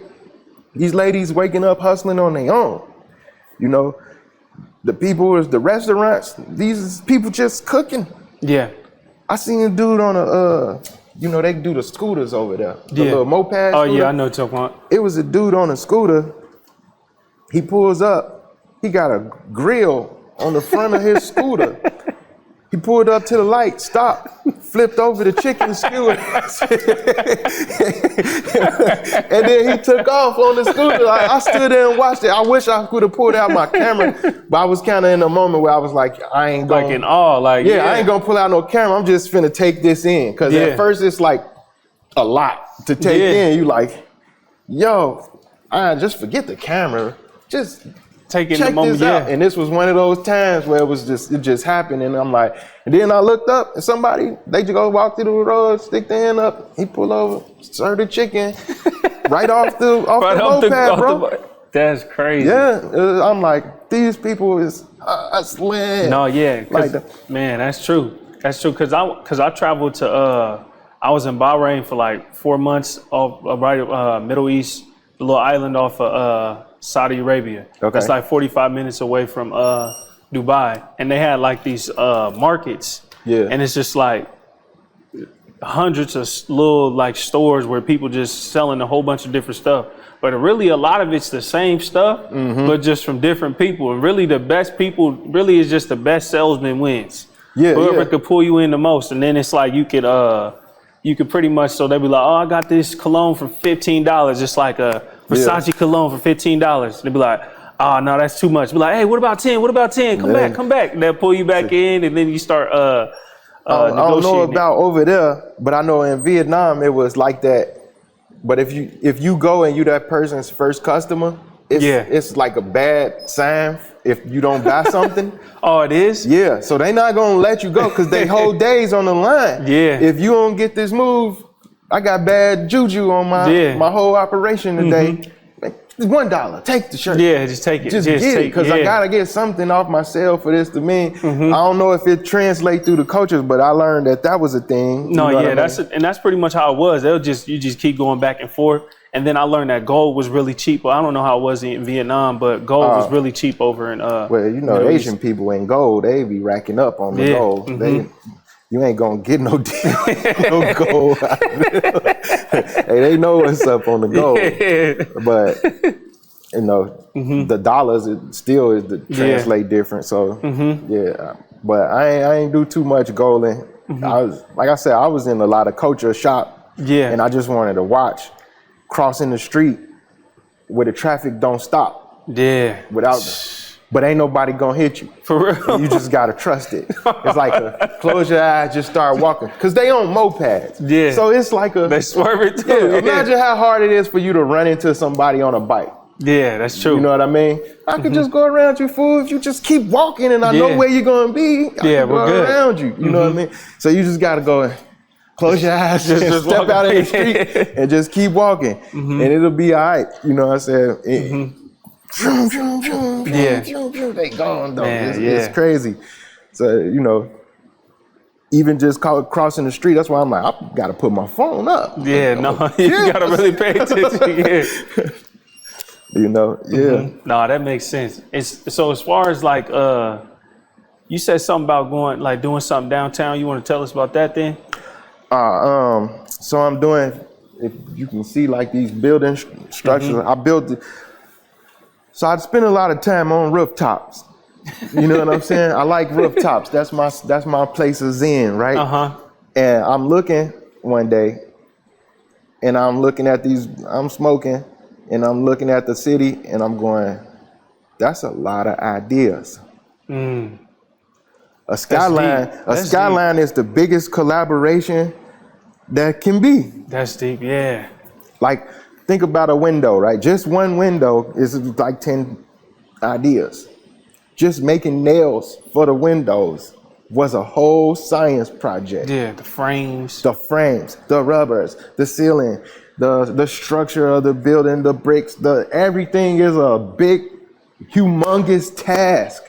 These ladies waking up hustling on their own. You know, the restaurants, these people just cooking. Yeah. I seen a dude on they do the scooters over there. The little moped scooter. Oh yeah, I know what you're talking about. It was a dude on a scooter. He pulls up. He got a grill on the front of his scooter. He pulled up to the light, stopped, flipped over the chicken skewer. And then he took off on the scooter. I stood there and watched it. I wish I could have pulled out my camera, but I was kind of in a moment where I was like, I ain't going. Like in awe, like I ain't gonna pull out no camera. I'm just finna take this in. Cause at first it's like a lot to take in. You like, yo, I just forget the camera. Just taking check the moment, this out. And this was one of those times where it just happened. And I'm like, and then I looked up and they just go walk through the road, stick their hand up, he pull over, serve the chicken right off the moped, bro. That's crazy. Yeah, I'm like, these people is slim. No, yeah, like man, that's true. That's true, cause I traveled to I was in Bahrain for like 4 months off Middle East, the little island off of Saudi Arabia. Okay. It's like 45 minutes away from Dubai, and they had like these markets. Yeah. And it's just like hundreds of little like stores where people just selling a whole bunch of different stuff. But really, a lot of it's the same stuff, but just from different people. And really, the best people really is just the best salesman wins. Yeah. Whoever could pull you in the most, and then it's like you could pretty much. So they be like, oh, I got this cologne for $15. It's like a Versace cologne for $15. They be like, oh no, that's too much. Be like, hey, what about 10? What about 10? Come back. They'll pull you back in, and then you start I don't know about over there, but I know in Vietnam it was like that. But if you go and you that person's first customer, it's like a bad sign if you don't buy something. Oh, it is? Yeah, so they not gonna let you go because they whole days on the line. Yeah. If you don't get this move, I got bad juju on my whole operation today. $1, take the shirt. Yeah, just take it. Just get it, because I gotta get something off myself for this to mean. I don't know if it translates through the cultures, but I learned that was a thing. No, yeah, that's pretty much how it was. You just keep going back and forth. And then I learned that gold was really cheap. Well, I don't know how it was in Vietnam, but gold was really cheap over in well, Asian people in gold, they be racking up on the gold. You ain't gonna get no gold. Hey, they know what's up on the gold. But the dollars, it still is translate different. So but I ain't do too much golding. I was, like I said, I was in a lot of culture shop. Yeah. And I just wanted to watch crossing the street where the traffic don't stop. Yeah. But ain't nobody gonna hit you. For real. You just gotta trust it. It's like close your eyes, just start walking. Cause they on mopeds. Yeah. So it's like they swerve it too. Yeah, imagine how hard it is for you to run into somebody on a bike. Yeah, that's true. You know what I mean? I could just go around you, fool, if you just keep walking and I know where you're gonna be. I can go around you. You know what I mean? So you just gotta go and close your eyes, just step out in the street and just keep walking. And it'll be all right. You know what I'm saying? They gone though. Man, it's crazy. So even just crossing the street, that's why I'm like, I gotta put my phone up. Yeah, you gotta really pay attention. No, that makes sense. So as far as like you said something about doing something downtown. You want to tell us about that then? So I'm doing, if you can see like these building structures, I built it. So I spend a lot of time on rooftops. You know what I'm saying? I like rooftops. That's my place of zen, right? And I'm looking one day, and I'm looking at I'm smoking, and I'm looking at the city, and I'm going, that's a lot of ideas. A skyline is the biggest collaboration that can be. That's deep, yeah. Like, think about a window, right? Just one window is like 10 ideas. Just making nails for the windows was a whole science project. Yeah, the frames, the rubbers, the ceiling, the structure of the building, the bricks, everything is a big, humongous task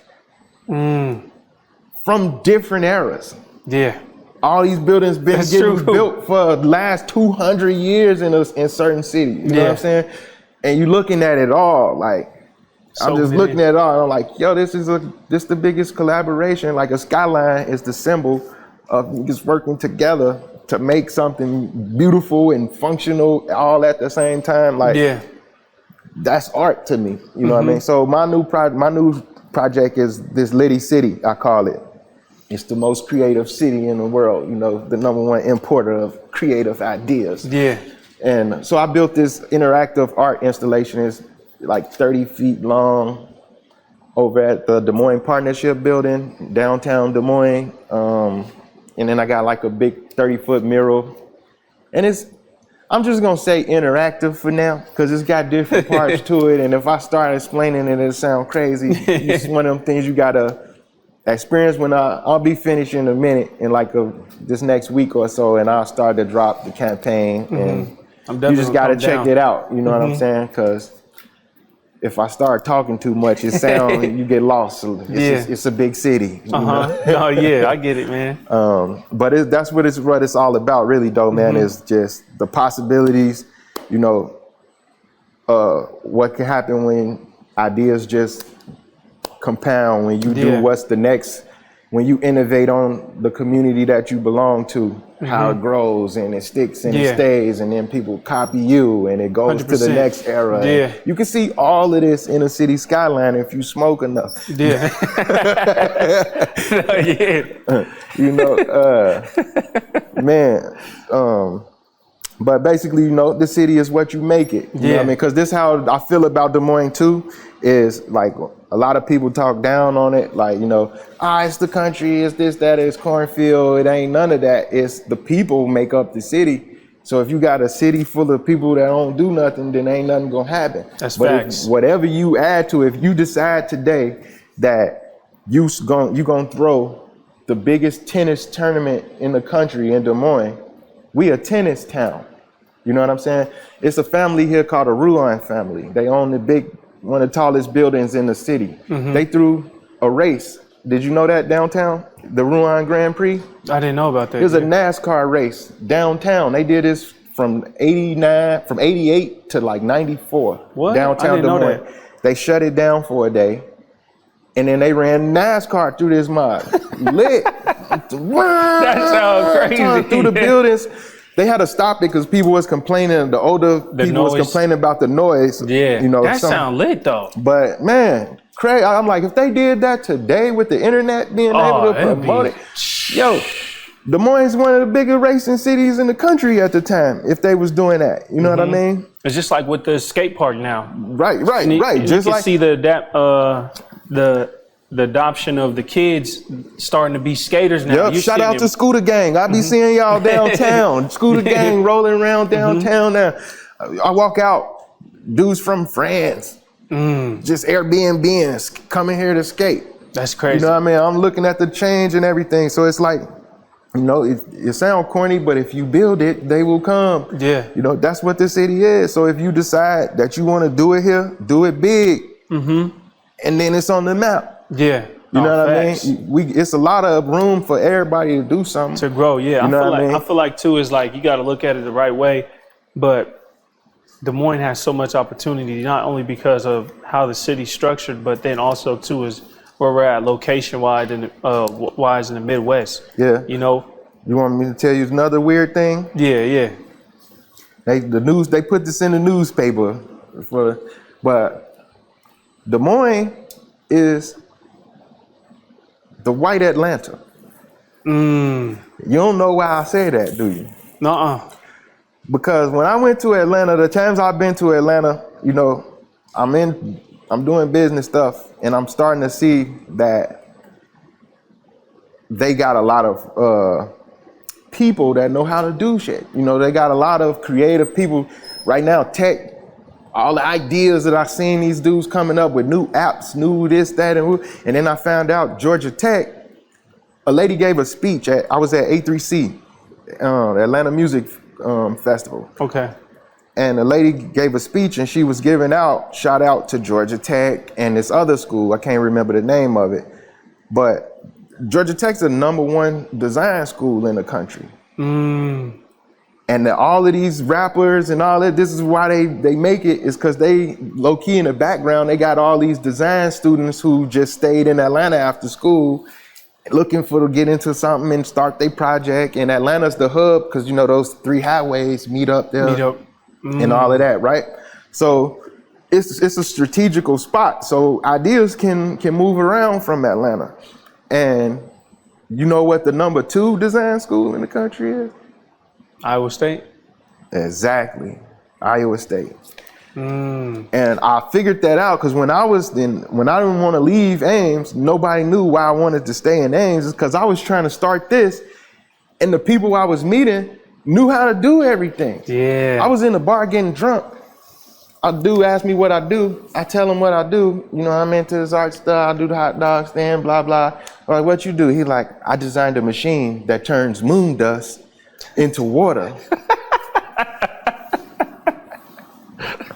from different eras. Yeah. All these buildings been built for the last 200 years in certain cities. You know what I'm saying? And you looking at it all, like, I'm just looking at it all, and I'm like, yo, this is the biggest collaboration. Like, a skyline is the symbol of just working together to make something beautiful and functional all at the same time. Like, that's art to me. You know what I mean? So my new project is this Litty City, I call it. It's the most creative city in the world, you know, the #1 importer of creative ideas. Yeah. And so I built this interactive art installation. It's like 30 feet long over at the Des Moines Partnership Building, downtown Des Moines. And then I got like a big 30-foot mural. And I'm just gonna say interactive for now, because it's got different parts to it. And if I start explaining it, it'll sound crazy. It's one of them things you gotta experience. When I'll be finished in a minute, in like this next week or so, and I'll start to drop the campaign. And you just gotta check it out. You know what I'm saying? Because if I start talking too much, it sounds you get lost. It's a big city. Oh yeah, I get it, man. But that's what it's all about, really, though, man. Is just the possibilities. You know, what can happen when ideas just compound, when you do what's the next, when you innovate on the community that you belong to, how it grows and it sticks and it stays, and then people copy you and it goes 100%. To the next era. Yeah. You can see all of this in a city skyline if you smoke enough. Yeah. You know, man. But basically, you know, the city is what you make it. You know what I mean? Because this is how I feel about Des Moines too, is like a lot of people talk down on it. Like, you know, it's the country, it's this, that, it's cornfield. It ain't none of that. It's the people make up the city. So if you got a city full of people that don't do nothing, then ain't nothing gonna happen. That's facts. Whatever you add to it, if you decide today that you gonna throw the biggest tennis tournament in the country in Des Moines, we a tennis town. You know what I'm saying? It's a family here called the Ruan family. They own one of the tallest buildings in the city. They threw a race. Did you know that downtown? The Ruan Grand Prix? I didn't know about that. It was a NASCAR race downtown. They did this from 88 to like 94. What? Downtown Des Moines. They shut it down for a day. And then they ran NASCAR through this mud. Lit. That sounds crazy. Through the buildings. They had to stop it because people was complaining. The older people was complaining about the noise. Yeah, you know, that sound lit though. But man, crazy. I'm like, if they did that today with the internet being able to promote it, yo, Des Moines is one of the bigger racing cities in the country at the time. If they was doing that, you know what I mean? It's just like with the skate park now. Right. Just like see the adoption of the kids starting to be skaters now. Yep, shout out to Scooter Gang. I be seeing y'all downtown. Scooter Gang rolling around downtown now. I walk out, dudes from France, just Airbnb coming here to skate. That's crazy. You know what I mean? I'm looking at the change and everything. So it's like, you know, it sounds corny, but if you build it, they will come. Yeah. You know, that's what this city is. So if you decide that you want to do it here, do it big. And then it's on the map. Yeah. You know what I mean? It's a lot of room for everybody to do something. To grow, yeah. I feel like too is like you got to look at it the right way, but Des Moines has so much opportunity, not only because of how the city's structured, but then also too is where we're at location-wise in the Midwest. Yeah. You know? You want me to tell you another weird thing? Yeah. They put this in the newspaper, but Des Moines is the white Atlanta. You don't know why I say that, do you? Nuh-uh. Because when I went to Atlanta, the times I've been to Atlanta, you know, I'm doing business stuff, and I'm starting to see that they got a lot of people that know how to do shit. You know, they got a lot of creative people right now, tech. All the ideas that I've seen these dudes coming up with new apps, new this, that, and then I found out Georgia Tech, a lady gave a speech I was at A3C, the Atlanta Music Festival. Okay. And the lady gave a speech and she was giving out, shout out to Georgia Tech and this other school, I can't remember the name of it, but Georgia Tech's the #1 design school in the country. And all of these rappers and all that, this is why they make it, is because they low key in the background, they got all these design students who just stayed in Atlanta after school looking to get into something and start their project. And Atlanta's the hub because, you know, those 3 highways meet up there and all of that, right? So it's a strategical spot. So ideas can move around from Atlanta. And you know what the number 2 design school in the country is? Iowa State? Exactly, Iowa State. And I figured that out because when I didn't want to leave Ames, nobody knew why I wanted to stay in Ames. Is because I was trying to start this, and the people I was meeting knew how to do everything. Yeah. I was in the bar getting drunk. A dude asked me what I do. I tell him what I do. You know, I'm into this art stuff. I do the hot dog stand, blah, blah. I'm like, what you do? He like, I designed a machine that turns moon dust into water.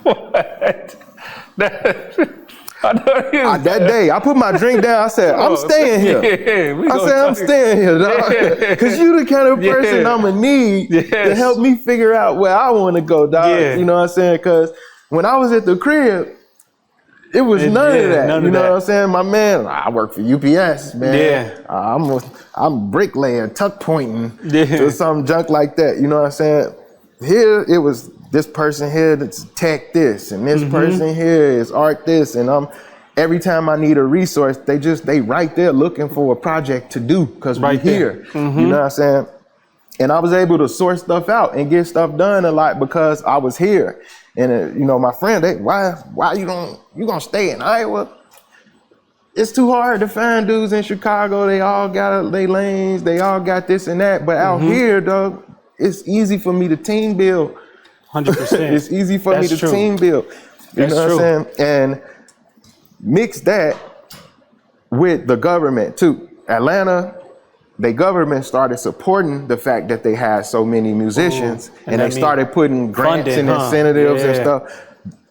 What? That day, I put my drink down. I said, I'm staying here. Yeah, I said, I'm staying here, dog. Because you the kind of person I'm going to need to help me figure out where I want to go, dog. Yeah. You know what I'm saying? Because when I was at the crib, it was none of that. You know what I'm saying? My man, I work for UPS, man. Yeah. I'm bricklayer, tuck pointing, or some junk like that. You know what I'm saying? Here, it was this person here that's tech this, and this person here is art this, and every time I need a resource, they right there looking for a project to do because we're here. You know what I'm saying? And I was able to sort stuff out and get stuff done a lot because I was here. And you know, my friend, why you gonna stay in Iowa? It's too hard to find dudes in Chicago. They all got their lanes. They all got this and that. But out here, dog, it's easy for me to team build. 100%. It's easy for me to team build. You know what I'm saying? And mix that with the government too. Atlanta, the government started supporting the fact that they had so many musicians, and they started putting grants and incentives and stuff.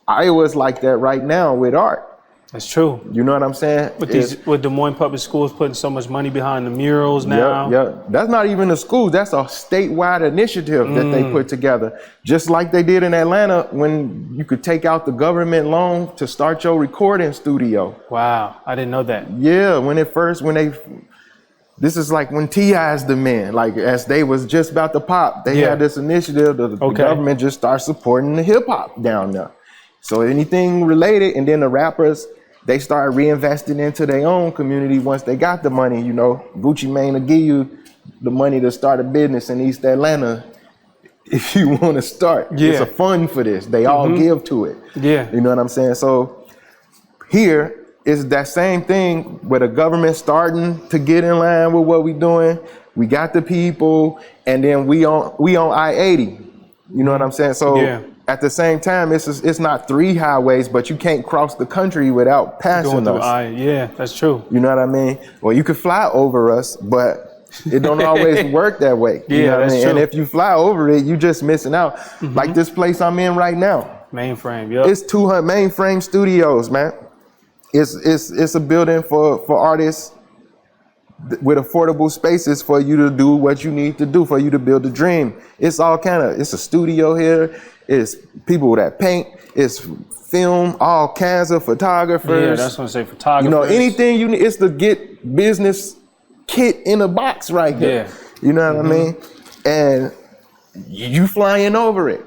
Iowa's like that right now with art. That's true. You know what I'm saying? With Des Moines Public Schools putting so much money behind the murals now. Yeah, that's not even a school. That's a statewide initiative that they put together. Just like they did in Atlanta when you could take out the government loan to start your recording studio. Wow, I didn't know that. Yeah, this is like when T.I.'s the man, like as they was just about to pop, they had this initiative that the government just started supporting the hip hop down there. So anything related, and then the rappers, they started reinvesting into their own community once they got the money. You know, Gucci Mane will give you the money to start a business in East Atlanta if you want to start. It's a fund for this. They all give to it. Yeah. You know what I'm saying? So here is that same thing where the government starting to get in line with what we doing. We got the people, and then we on I-80. You know what I'm saying? So at the same time, it's not 3 highways, but you can't cross the country without passing us. Yeah, that's true. You know what I mean? Well, you could fly over us, but it don't always work that way. You know what I mean? And if you fly over it, you just missing out. Like this place I'm in right now. Mainframe, yeah. It's 200 Mainframe Studios, man. It's a building for artists with affordable spaces for you to do what you need to do, for you to build a dream. It's a studio here. It's people that paint. It's film, all kinds of photographers. Yeah, that's what I say, photographers. You know, anything you need, it's to get business kit in a box right here. You know what I mean? And you flying over it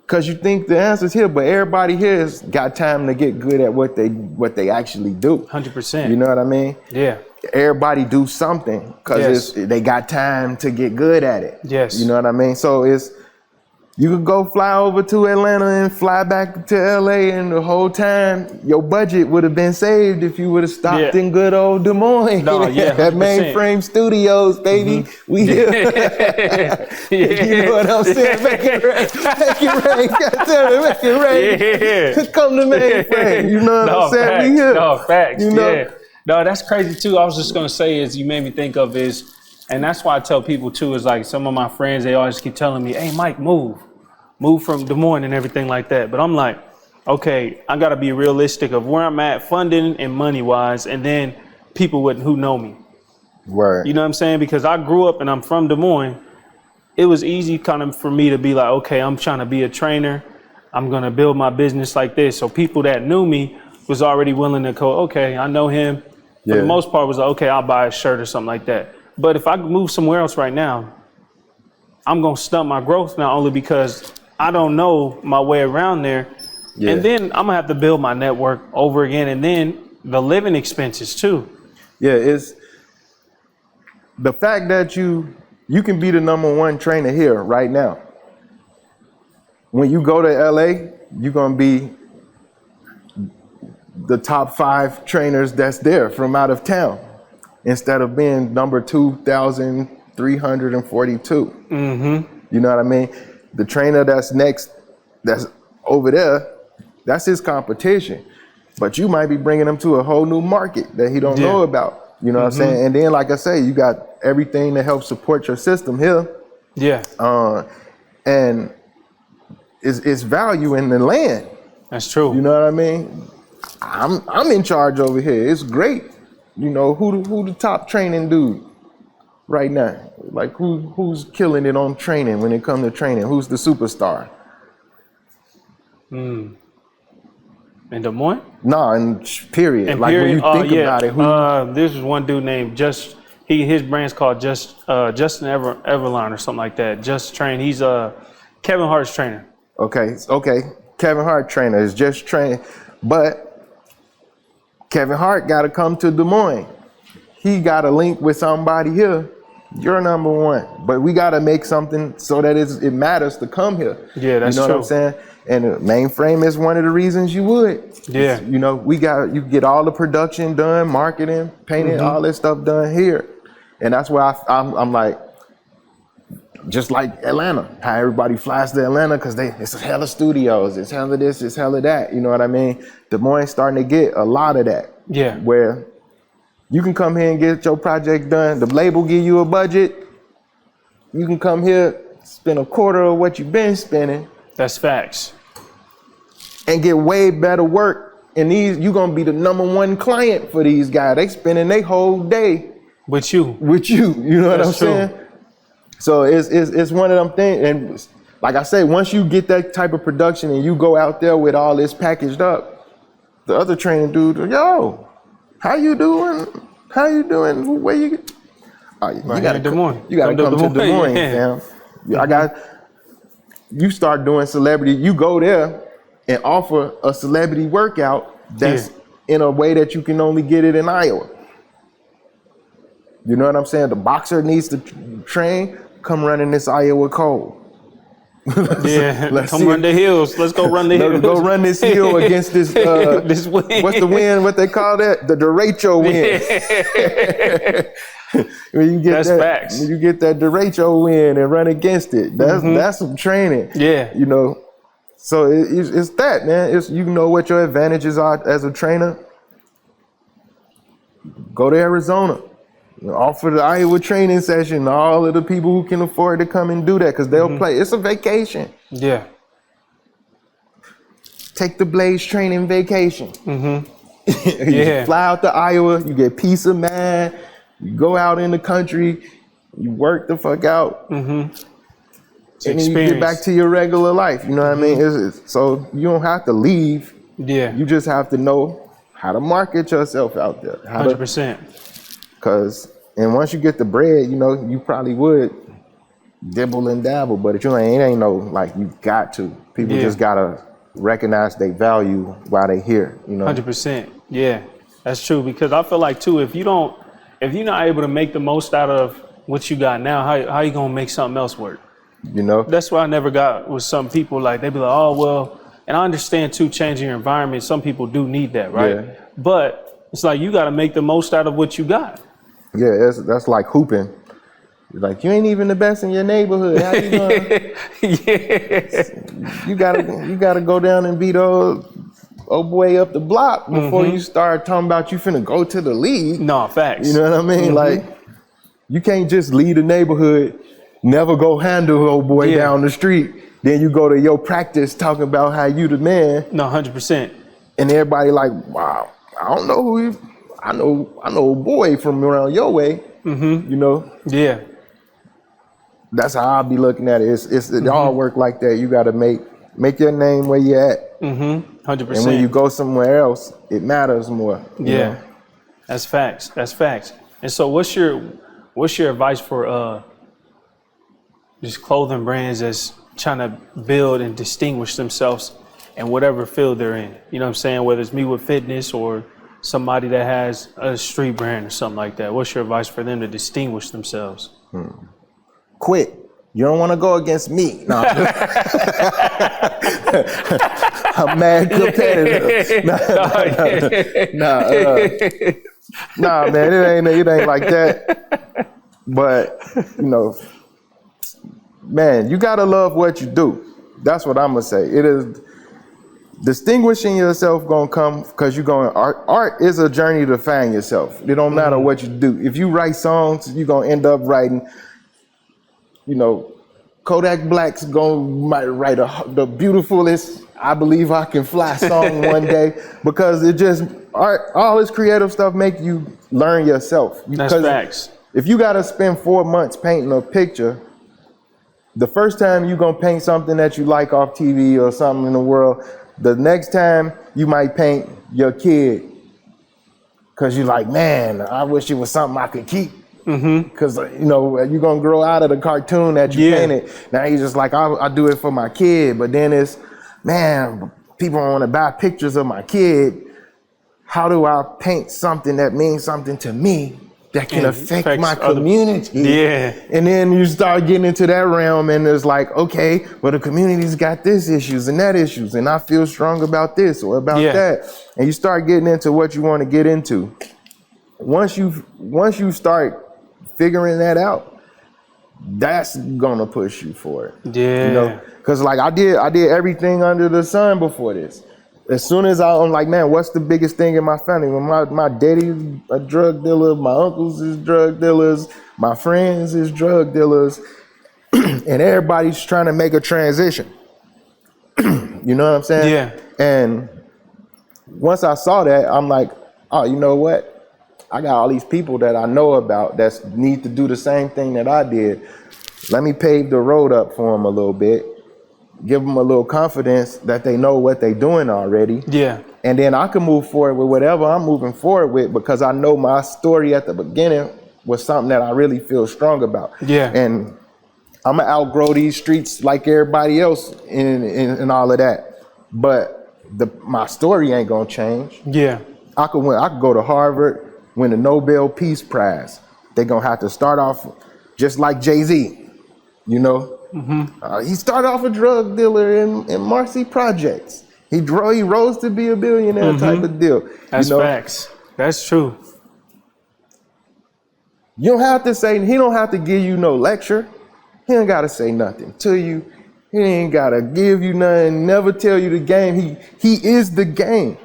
because you think the answer's here, but everybody here has got time to get good at what they actually do. 100%. You know what I mean? Yeah. Everybody do something because they got time to get good at it. Yes. You know what I mean? So you could go fly over to Atlanta and fly back to LA, and the whole time your budget would have been saved if you would have stopped in good old Des Moines. No, That Mainframe Studios, baby. We here. You know what I'm saying? Make it rain. Make it rain. Goddamn it, make it rain. Come to Mainframe. You know what I'm saying? Facts. We here. No, facts. You know? No, that's crazy too. I was just gonna say, is you made me think of is, and that's why I tell people too, is like some of my friends, they always keep telling me, hey, Mike, move from Des Moines and everything like that. But I'm like, okay, I gotta be realistic of where I'm at, funding and money wise, and then people who know me. Word. You know what I'm saying? Because I grew up and I'm from Des Moines. It was easy kind of for me to be like, okay, I'm trying to be a trainer. I'm gonna build my business like this. So people that knew me was already willing to go, okay, I know him. For the most part was like, okay, I'll buy a shirt or something like that. But if I move somewhere else right now, I'm gonna stunt my growth, not only because I don't know my way around there, and then I'm gonna have to build my network over again, and then the living expenses too. Yeah, the fact that you can be the #1 trainer here right now. When you go to LA, you're gonna be the top 5 trainers that's there from out of town, instead of being number 2,342. You know what I mean? The trainer that's next, that's over there, that's his competition. But you might be bringing him to a whole new market that he don't know about. You know what I'm saying? And then, like I say, you got everything to help support your system here. Yeah. And it's value in the land. That's true. You know what I mean? I'm in charge over here. It's great. You know, who the top training dude right now? Like who's killing it on training when it comes to training? Who's the superstar? In Des Moines? No, in period. And like period? when you think about it, there's one dude named his brand's called Justin Everline or something like that. Just Train. He's Kevin Hart's trainer. Okay. Kevin Hart trainer is just training, but Kevin Hart got to come to Des Moines. He got to link with somebody here. You're #1, but we got to make something so that it matters to come here. Yeah, that's true. You know what I'm saying? And the mainframe is one of the reasons you would. Yeah. You know, you get all the production done, marketing, painting, all this stuff done here. And that's why I'm like, just like Atlanta, how everybody flies to Atlanta because it's hella studios, it's hella this, it's hella that. You know what I mean? Des Moines starting to get a lot of that. Yeah. Where you can come here and get your project done. The label give you a budget. You can come here, spend a quarter of what you've been spending. That's facts. And get way better work. And you're gonna be the #1 client for these guys. They spending their whole day with you. You know what I'm saying? So it's one of them things. And like I say, once you get that type of production and you go out there with all this packaged up, the other training dude, yo, how you doing? Where you get? You gotta come to Des Moines, fam. You start doing celebrity, you go there and offer a celebrity workout that's in a way that you can only get it in Iowa. You know what I'm saying? The boxer needs to train, come running this Iowa cold. Let's run the hills. Let's go run the hills. Go run this hill against this this wind. What's the wind? What they call that? The derecho wind. That's facts. When you get that derecho wind and run against it, that's some training. Yeah. You know, so it's that, man. You know what your advantages are as a trainer. Go to Arizona. Offer the Iowa training session to all of the people who can afford to come and do that, because they'll play. It's a vacation. Yeah. Take the Blaise training vacation. You fly out to Iowa, you get peace of mind, you go out in the country, you work the fuck out, and then you get back to your regular life. You know what I mean? So you don't have to leave. Yeah. You just have to know how to market yourself out there. 100%. And once you get the bread, you know, you probably would dibble and dabble, but it ain't no, like, you got to. People just gotta recognize their value while they here, you know. 100%. Yeah, that's true. Because I feel like too, if you're not able to make the most out of what you got now, how you gonna make something else work? You know? That's what I never got with some people. Like, they be like, oh, well, and I understand too, changing your environment, some people do need that, right? Yeah. But it's like, you gotta make the most out of what you got. Yeah, that's like hooping. Like, you ain't even the best in your neighborhood. How you gonna? You gotta go down and beat old boy up the block before you start talking about you finna go to the league. No, facts. You know what I mean? Like, you can't just leave the neighborhood, never go handle old boy down the street. Then you go to your practice talking about how you the man. No, 100%. And everybody like, wow, I don't know who you. I know a boy from around your way, you know? Yeah. That's how I'll be looking at it. It all work like that. You gotta make your name where you at. 100%. And when you go somewhere else, it matters more. You know? That's facts. That's facts. And so what's your advice for just clothing brands that's trying to build and distinguish themselves in whatever field they're in? You know what I'm saying? Whether it's me with fitness or somebody that has a street brand or something like that? What's your advice for them to distinguish themselves? Quit. You don't want to go against me. No. I'm mad competitive. Nah, man, it ain't like that. But, you know, man, you gotta love what you do. That's what I'm gonna say. It is distinguishing yourself gonna come because you're going art is a journey to find yourself. It don't matter what you do. If you write songs, you're gonna end up writing, you know, Kodak Black's might write the beautifulest I Believe I Can Fly song one day, because it just art, all this creative stuff make you learn yourself. That's facts. If you gotta spend 4 months painting a picture, the first time you're gonna paint something that you like off TV or something in the world, the next time you might paint your kid because you're like, man, I wish it was something I could keep. Because, you know, you're going to grow out of the cartoon that you painted. Now you're just like, I'll do it for my kid. But then it's, man, people want to buy pictures of my kid. How do I paint something that means something to me that can affect my community? And then you start getting into that realm and it's like, okay, well, the community's got this issues and that issues, and I feel strong about this or about that. And you start getting into what you want to get into. Once you start figuring that out, that's gonna push you for it. You know, because like I did everything under the sun before this. As soon as I'm like, man, what's the biggest thing in my family? When my daddy's a drug dealer, my uncles is drug dealers, my friends is drug dealers, and everybody's trying to make a transition. You know what I'm saying? Yeah. And once I saw that, I'm like, oh, you know what? I got all these people that I know about that need to do the same thing that I did. Let me pave the road up for them a little bit. Give them a little confidence that they know what they're doing already. And then I can move forward with whatever I'm moving forward with, because I know my story at the beginning was something that I really feel strong about. And I'm gonna outgrow these streets like everybody else in all of that. But my story ain't gonna change. I could go to Harvard, win the Nobel Peace Prize. They're gonna have to start off just like Jay-Z, you know? He started off a drug dealer in Marcy Projects. He rose to be a billionaire type of deal. That's facts. That's true. You don't have to say, he don't have to give you no lecture. He ain't gotta say nothing to you. He ain't gotta give you nothing, never tell you the game. He is the game.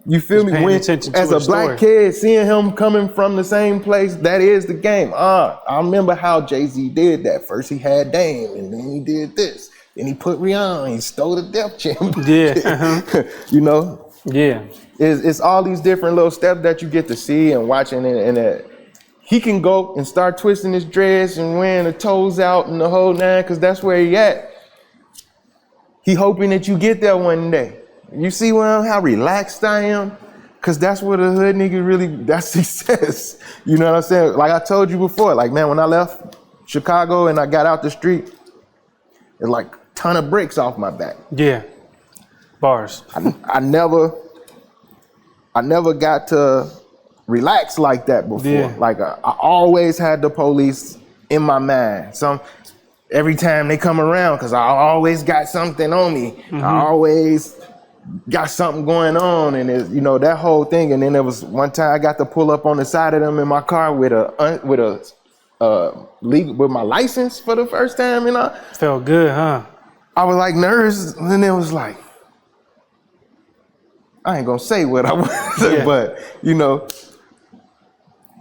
You feel me? When, as a black kid, seeing him coming from the same place, that is the game. I remember how Jay-Z did that. First he had Dame, and then he did this. Then he put Rihanna, he stole the Def Jam. You know? It's all these different little steps that you get to see and watching, and he can go and start twisting his dreads and wearing the toes out and the whole nine, because that's where he at. He hoping that you get there one day. You see how relaxed I am? Because that's what a hood nigga really, that's success. You know what I'm saying? Like I told you before, like, man, when I left Chicago and I got out the street, it's like a ton of bricks off my back. Bars. I never got to relax like that before. Like I always had the police in my mind. Every time they come around, because I always got something on me. I always got something going on, and it, you know, that whole thing. And then there was one time I got to pull up on the side of them in my car with my license for the first time, you know. Felt good, huh? I was like nervous, and then it was like, I ain't gonna say what I was, but you know,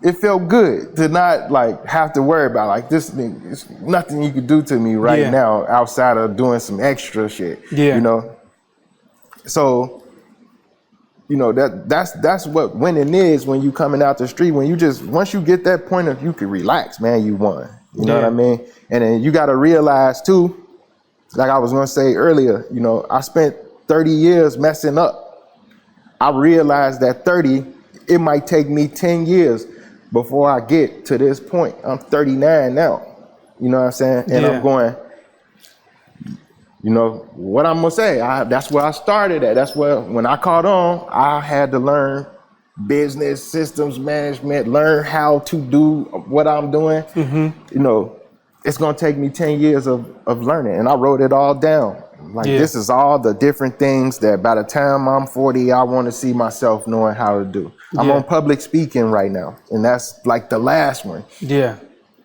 it felt good to not like have to worry about like this thing. It's nothing you could do to me right now outside of doing some extra shit. You know. So, you know, that's what winning is when you coming out the street. When you just, once you get that point of you can relax, man, you won. You know what I mean? And then you got to realize too, like I was gonna say earlier, you know, I spent 30 years messing up. I realized that 30, it might take me 10 years before I get to this point. I'm 39 now. You know what I'm saying? And I'm going, you know, what I'm gonna say, that's where I started at. That's where, when I caught on, I had to learn business, systems management, learn how to do what I'm doing. You know, it's gonna take me 10 years of learning, and I wrote it all down. Like, this is all the different things that by the time I'm 40, I want to see myself knowing how to do. I'm on public speaking right now, and that's like the last one. Yeah.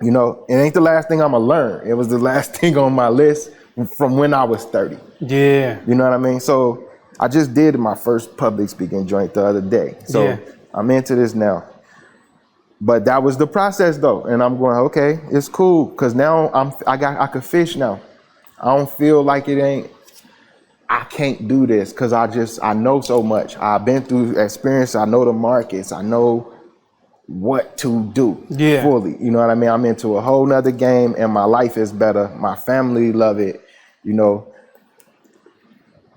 You know, it ain't the last thing I'm gonna learn. It was the last thing on my list from when I was 30. Yeah. You know what I mean? So I just did my first public speaking joint the other day. So I'm into this now. But that was the process though. And I'm going, okay, it's cool. Cause now I could fish now. I don't feel like I can't do this cause I know so much. I've been through experience. I know the markets. I know what to do fully. You know what I mean? I'm into a whole nother game and my life is better. My family love it. You know,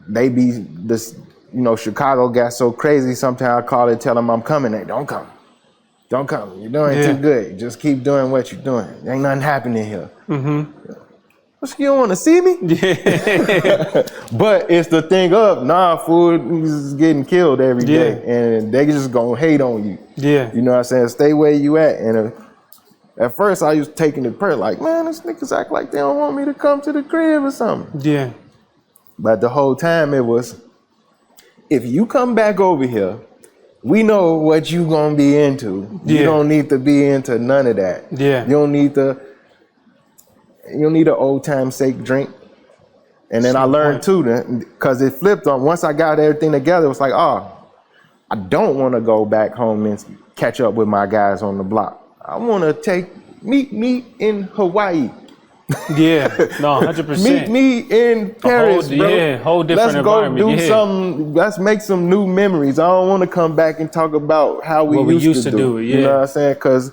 they be this, you know, Chicago got so crazy. Sometimes I call it, tell them I'm coming. They don't come. Don't come. You're doing too good. Just keep doing what you're doing. Ain't nothing happening here. You don't want to see me? But it's the thing of, nah, food is getting killed every day. And they just gonna hate on you. You know what I'm saying? Stay where you at. And at first I was taking it like, man, these niggas act like they don't want me to come to the crib or something. But the whole time it was, if you come back over here, we know what you gonna be into. You don't need to be into none of that. You don't need an old time sake drink. And then I learned too, because it flipped on, once I got everything together, it was like, oh, I don't want to go back home and catch up with my guys on the block. I want to meet me in Hawaii. No, 100%. Meet me in Paris, bro. Whole different environment. Let's go do something. Let's make some new memories. I don't want to come back and talk about how we used to do it. You know what I'm saying? Because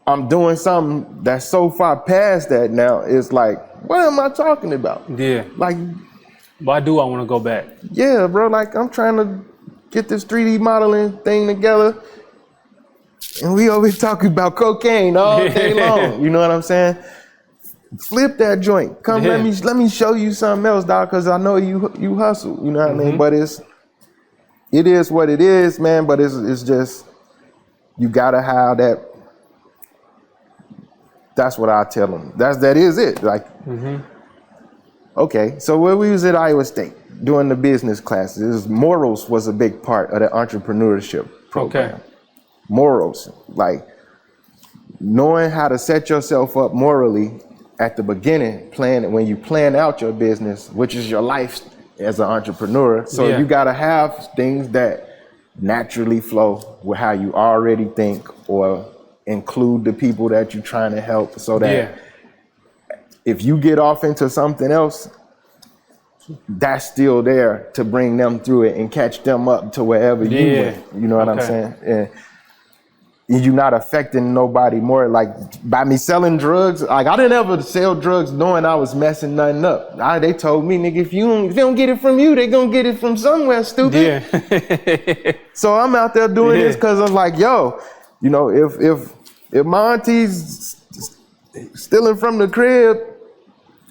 I'm doing something that's so far past that now. It's like, what am I talking about? Like, why do I want to go back? Yeah, bro. Like, I'm trying to get this 3D modeling thing together, and we over here talking about cocaine all day long. You know what I'm saying? Flip that joint. Come, let me show you something else, dog. Because I know you hustle. You know what I mean? But it is what it is, man. But it's just, you gotta have that. That's what I tell them. That is it. Like, okay. So when we was at Iowa State doing the business classes, morals was a big part of the entrepreneurship program. Morals, like knowing how to set yourself up morally at the beginning, when you plan out your business, which is your life as an entrepreneur. So you gotta have things that naturally flow with how you already think, or include the people that you're trying to help, so that if you get off into something else, that's still there to bring them through it and catch them up to wherever you went. You know what I'm saying? And you're not affecting nobody more. Like, by me selling drugs, like, I didn't ever sell drugs knowing I was messing nothing up. They told me, nigga, if they don't get it from you, they gonna get it from somewhere, stupid. So I'm out there doing this because I'm like, yo, you know, if my auntie's stealing from the crib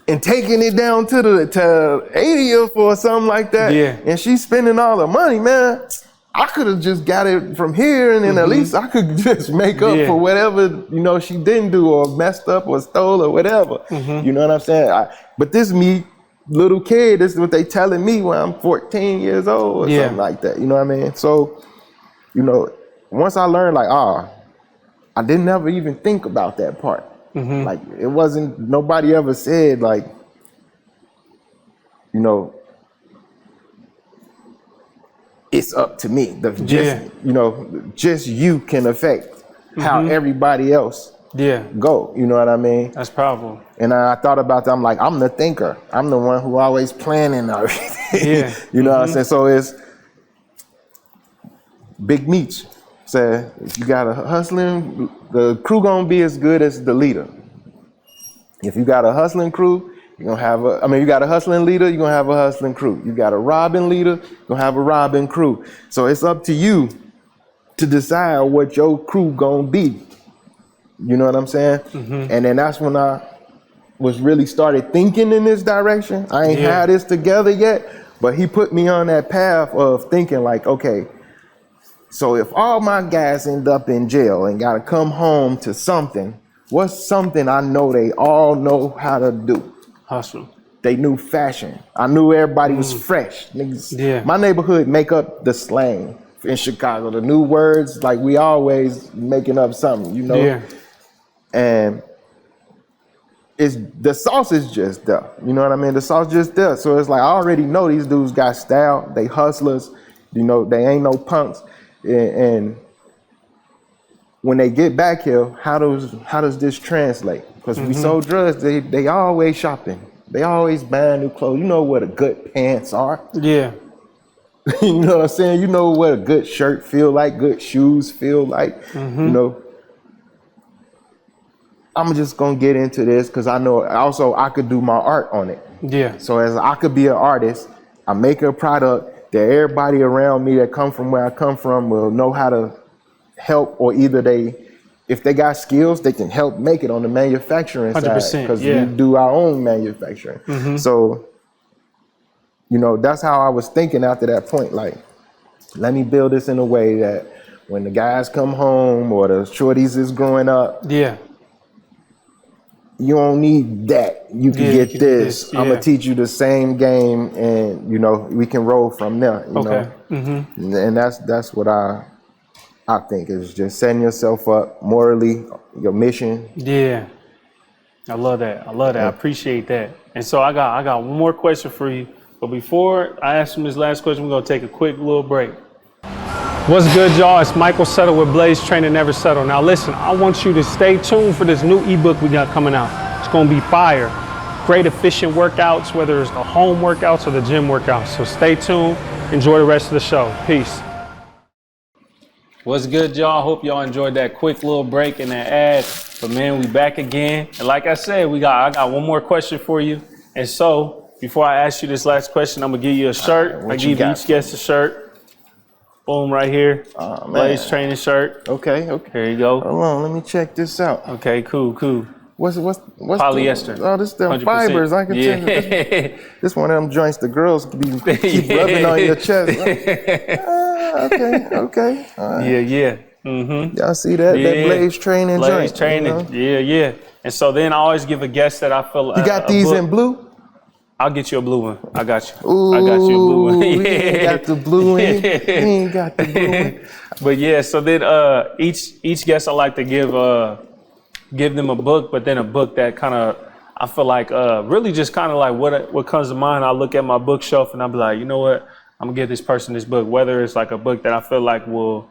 and taking it down to 80th or something like that, and she's spending all the money, man, I could have just got it from here, and then at least I could just make up for whatever, you know, she didn't do or messed up or stole or whatever. You know what I'm saying? But this little kid, this is what they telling me when I'm 14 years old or something like that. You know what I mean? So, you know, once I learned, like, I didn't ever even think about that part. Like, it wasn't, nobody ever said, like, you know, it's up to me. You know, just you can affect how everybody else go. You know what I mean? That's powerful. And I thought about that. I'm like, I'm the thinker. I'm the one who always planning everything. You know what I'm saying? So it's Big Meech said, if you got a hustling, the crew gonna be as good as the leader. If you got a hustling crew, you're gonna have you got a hustling leader, you're gonna have a hustling crew. You got a robbing leader, you're gonna have a robbing crew. So it's up to you to decide what your crew gonna be. You know what I'm saying? And then that's when I was really started thinking in this direction. I ain't had this together yet, but he put me on that path of thinking like, okay, so if all my guys end up in jail and gotta come home to something, what's something I know they all know how to do? Hustle. They knew fashion. I knew everybody was fresh. Niggas, my neighborhood make up the slang in Chicago. The new words, like we always making up something, you know? Yeah. And it's the sauce is just there. You know what I mean? The sauce just there. So it's like I already know these dudes got style. They hustlers. You know, they ain't no punks. And when they get back here, how does this translate? Because we sold drugs, they always shopping. They always buying new clothes. You know what a good pants are. Yeah. You know what I'm saying? You know what a good shirt feel like, good shoes feel like. You know, I'm just gonna get into this because I know also I could do my art on it. Yeah. So as I could be an artist, I make a product that everybody around me that come from where I come from will know how to help, or either if they got skills, they can help make it on the manufacturing 100%, side, because we do our own manufacturing. So, you know, that's how I was thinking after that point. Like, let me build this in a way that when the guys come home or the shorties is growing up, you don't need that. You can get this. I'm gonna teach you the same game, and you know we can roll from there. You know, and that's what I think is just setting yourself up morally, your mission. Yeah, I love that. I love that. I appreciate that. And so I got one more question for you. But before I ask him this last question, we're gonna take a quick little break. What's good, y'all? It's Mikal Settle with Blaise, Train and Never Settle. Now listen, I want you to stay tuned for this new ebook we got coming out. It's gonna be fire. Great efficient workouts, whether it's the home workouts or the gym workouts. So stay tuned, enjoy the rest of the show. Peace. What's good, y'all? Hope y'all enjoyed that quick little break and that ad. But man, we back again. And like I said, I got one more question for you. And so before I ask you this last question, I'm gonna give you a shirt. I give each guest a shirt. Boom, right here. Blaise training shirt. Okay. Here you go. Hold on, let me check this out. Okay, cool. What's polyester? This them 100%. fibers. I can tell you. This one of them joints the girls keep rubbing on your chest. Okay. All right. Yeah. Y'all see that? That Blaise training joint. Blaise training. You know? Yeah. And so then I always give a guest that I feel you got these in blue? I'll get you a blue one. I got you. Ooh, I got you a blue one. He ain't got the blue one. He ain't got the blue one. But yeah, so then each guest I like to give them a book, but then a book that kind of I feel like really just kind of like what comes to mind. I look at my bookshelf and I'll be like, you know what, I'm gonna give this person this book, whether it's like a book that I feel like will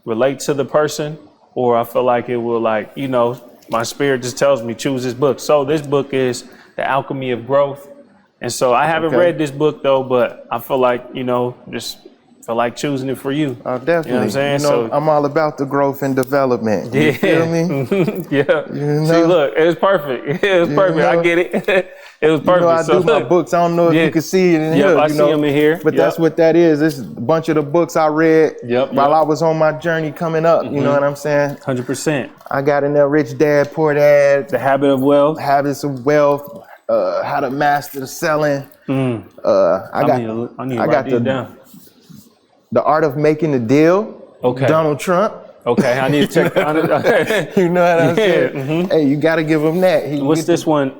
relate to the person, or I feel like it will, like, you know, my spirit just tells me choose this book. So this book is The Alchemy of Growth. And so I haven't read this book though, but I feel like, you know, just feel like choosing it for you. Oh, definitely. You know what I'm saying? You know, so, I'm all about the growth and development. You feel me? Yeah. You know? See, look, it was perfect. It was perfect. Know? I get it. It was perfect. You know, I do my books. I don't know if you can see it in here. I see them in here. But that's what that is. This is a bunch of the books I read while I was on my journey coming up. You know what I'm saying? 100%. I got in there Rich Dad, Poor Dad. The Habit of Wealth. Habits of Wealth. How to Master the Selling. I got the Art of Making the Deal. Okay. Donald Trump. Okay, I need to check. You know what I'm saying? Hey, you got to give him that. What's this one?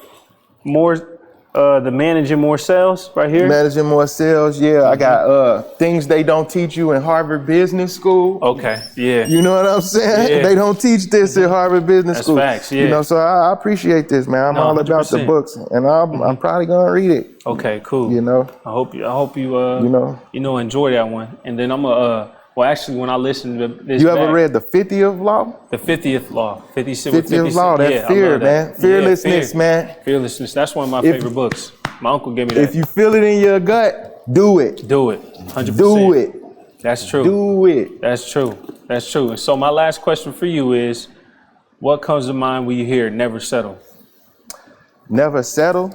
The Managing More Sales right here. Managing More Sales. Yeah, I got Things They Don't Teach You in Harvard Business School. Okay, yeah. You know what I'm saying? Yeah. They don't teach this in Harvard Business School. That's facts, yeah. You know, so I appreciate this, man. I'm all about the books, and I'm probably gonna read it. Okay, cool. You know, I hope you enjoy that one. And then I'm well, actually, when I listen to this, you ever read the 50th Law? The 50th Law, 50th Law. That fear, man. Fearlessness, man. Fearlessness. That's one of my favorite books. My uncle gave me that. If you feel it in your gut, do it. Do it. 100%. Do it. That's true. Do it. That's true. That's true. And so my last question for you is, what comes to mind when you hear never settle? Never settle.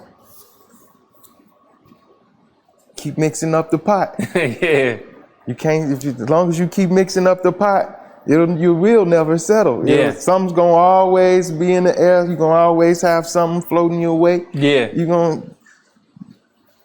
Keep mixing up the pot. Yeah. You can't, as long as you keep mixing up the pot, You will never settle. You know, something's gonna always be in the air. You're gonna always have something floating your way. Yeah. You're gonna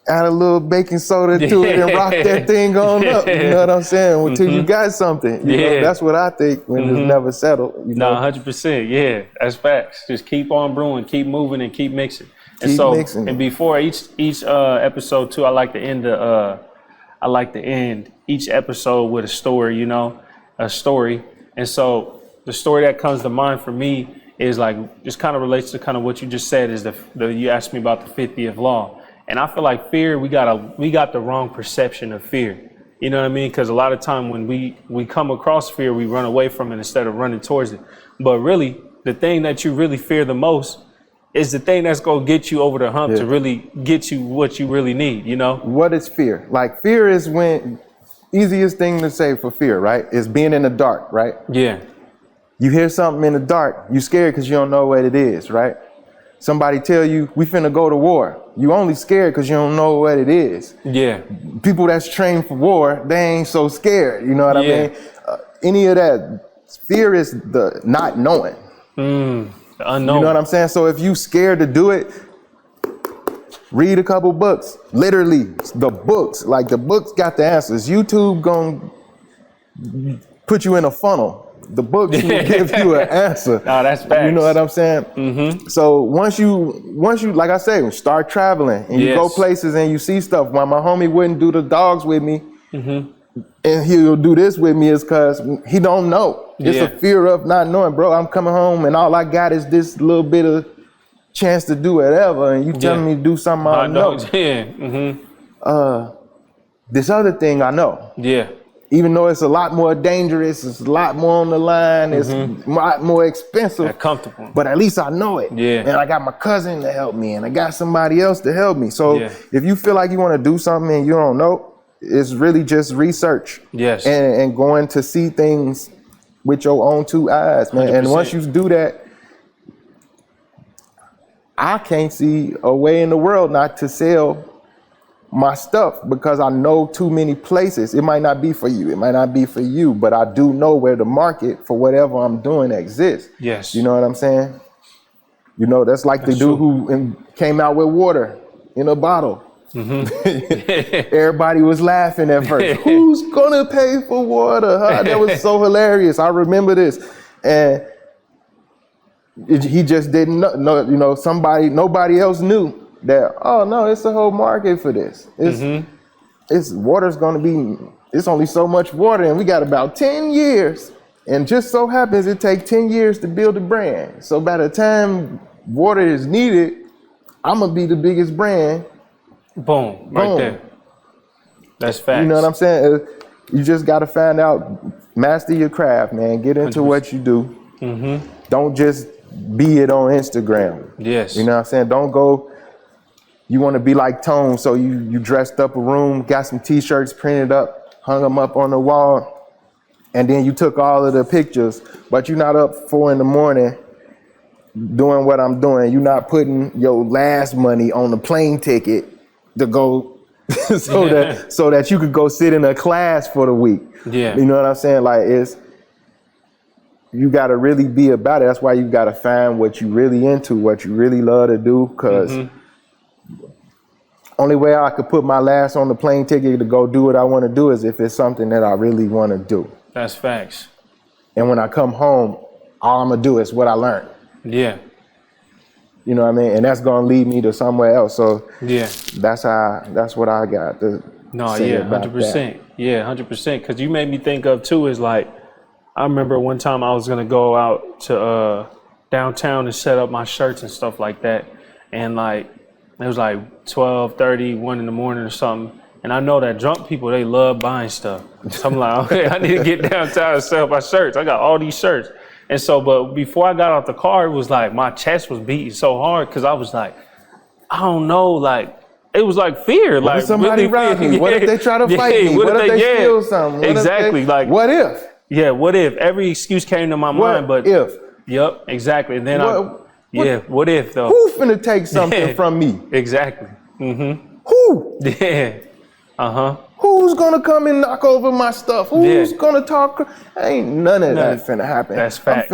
add a little baking soda to it and rock that thing on up. You know what I'm saying? Until you got something. You know, that's what I think when it's never settled. You know? 100%. Yeah, that's facts. Just keep on brewing, keep moving, and keep mixing. And Keep mixing. and before each episode too, I like to end each episode with a story. You know, a story. And so the story that comes to mind for me is like just kind of relates to kind of what you just said. Is you asked me about the 50th law. And I feel like fear, we got the wrong perception of fear. You know what I mean? Because a lot of time when we come across fear, we run away from it instead of running towards it. But really, the thing that you really fear the most is the thing that's going to get you over the hump to really get you what you really need, you know? What is fear? Like fear is easiest thing to say for fear, right? Is being in the dark, right? Yeah. You hear something in the dark, you scared because you don't know what it is, right? Somebody tell you, we finna go to war. You only scared because you don't know what it is. Yeah. People that's trained for war, they ain't so scared. You know what I mean? Any of that, fear is the not knowing. The unknown. You know what I'm saying? So if you scared to do it, read a couple books. Literally, the books got the answers. YouTube gonna put you in a funnel. The books will give you an answer. No, that's facts. You know what I'm saying? Mm-hmm. So once you, like I say, start traveling and you go places and you see stuff. Why my homie wouldn't do the dogs with me, and he'll do this with me is because he don't know. It's a fear of not knowing, bro. I'm coming home and all I got is this little bit of chance to do whatever, and you telling me to do something I don't know. This other thing I know. Yeah. Even though it's a lot more dangerous, it's a lot more on the line, it's a lot more expensive. Comfortable. But at least I know it. Yeah. And I got my cousin to help me, and I got somebody else to help me. So if you feel like you want to do something and you don't know, it's really just research. Yes. And going to see things with your own two eyes, man. 100%. And once you do that, I can't see a way in the world not to sell my stuff because I know too many places. It might not be for you. It might not be for you, but I do know where the market for whatever I'm doing exists. Yes. You know what I'm saying? You know, that's like the dude who came out with water in a bottle. Everybody was laughing at first. Who's gonna pay for water? Huh? That was so hilarious. I remember this. And he just didn't know, you know, nobody else knew that, oh no, it's a whole market for this. It's water's gonna be, it's only so much water and we got about 10 years. And just so happens it takes 10 years to build a brand. So by the time water is needed, I'm gonna be the biggest brand. Boom, right there. That's facts. You know what I'm saying? You just gotta find out, master your craft, man. Get into 100%. What you do. Don't just be it on Instagram. Yes. You know what I'm saying? Don't go, you want to be like Tone, so you dressed up a room, got some t-shirts printed up, hung them up on the wall, and then you took all of the pictures, but you're not up 4 a.m. doing what I'm doing. You're not putting your last money on the plane ticket to go so that you could go sit in a class for the week. Yeah. You know what I'm saying? Like you got to really be about it. That's why you got to find what you really into, what you really love to do, because only way I could put my last on the plane ticket to go do what I want to do is if it's something that I really want to do. That's facts. And when I come home, all I'm going to do is what I learned. Yeah. You know what I mean? And that's going to lead me to somewhere else. So yeah, that's what I got to say about 100%. That. Yeah, 100%. Because you made me think of too is like, I remember one time I was going to go out to downtown and set up my shirts and stuff like that. And like, it was like 12:30, 1 in the morning or something. And I know that drunk people, they love buying stuff. So I'm like, okay, I need to get downtown and sell my shirts. I got all these shirts. And so, but before I got out the car, it was like my chest was beating so hard because I was like, I don't know, like, it was like fear. What like if somebody really robbed me? What if they try to fight me? What if they steal something? Exactly. Like, what if? Yeah, what if? Every excuse came to my mind, but if? Yep, exactly. And then what if though? Who finna take something from me? Exactly. Who? Yeah. Who's gonna come and knock over my stuff? Who's gonna talk? Ain't none of that finna happen. That's facts.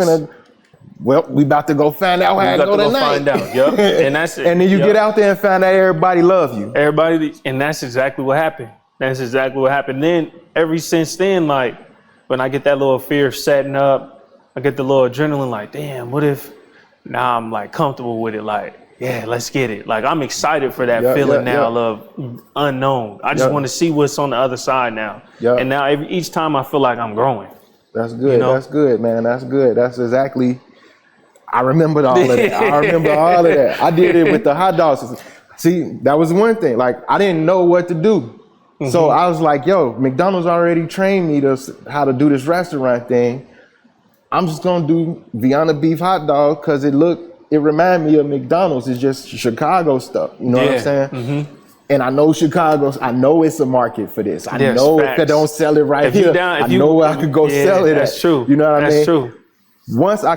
Well, we about to go find out how it go tonight. Find out. Yep. And that's it. And then you get out there and find out everybody love you. Everybody, and that's exactly what happened. That's exactly what happened. Then, ever since then, like, when I get that little fear setting up, I get the little adrenaline, like, damn, what if now I'm like comfortable with it? Like, yeah, let's get it. Like, I'm excited for that feeling now of unknown. I just want to see what's on the other side now. And now each time I feel like I'm growing. That's good. You know? That's good, man. That's good. That's exactly. I remembered all of that. I remember all of that. I did it with the hot dogs. See, that was one thing. Like, I didn't know what to do. So I was like, yo, McDonald's already trained me how to do this restaurant thing. I'm just gonna do Vienna beef hot dog because it reminded me of McDonald's. It's just Chicago stuff. You know what I'm saying? And I know I know it's a market for this. I know if they don't sell it right here, I know I could go sell it. That's true. You know what I mean? That's true. Once I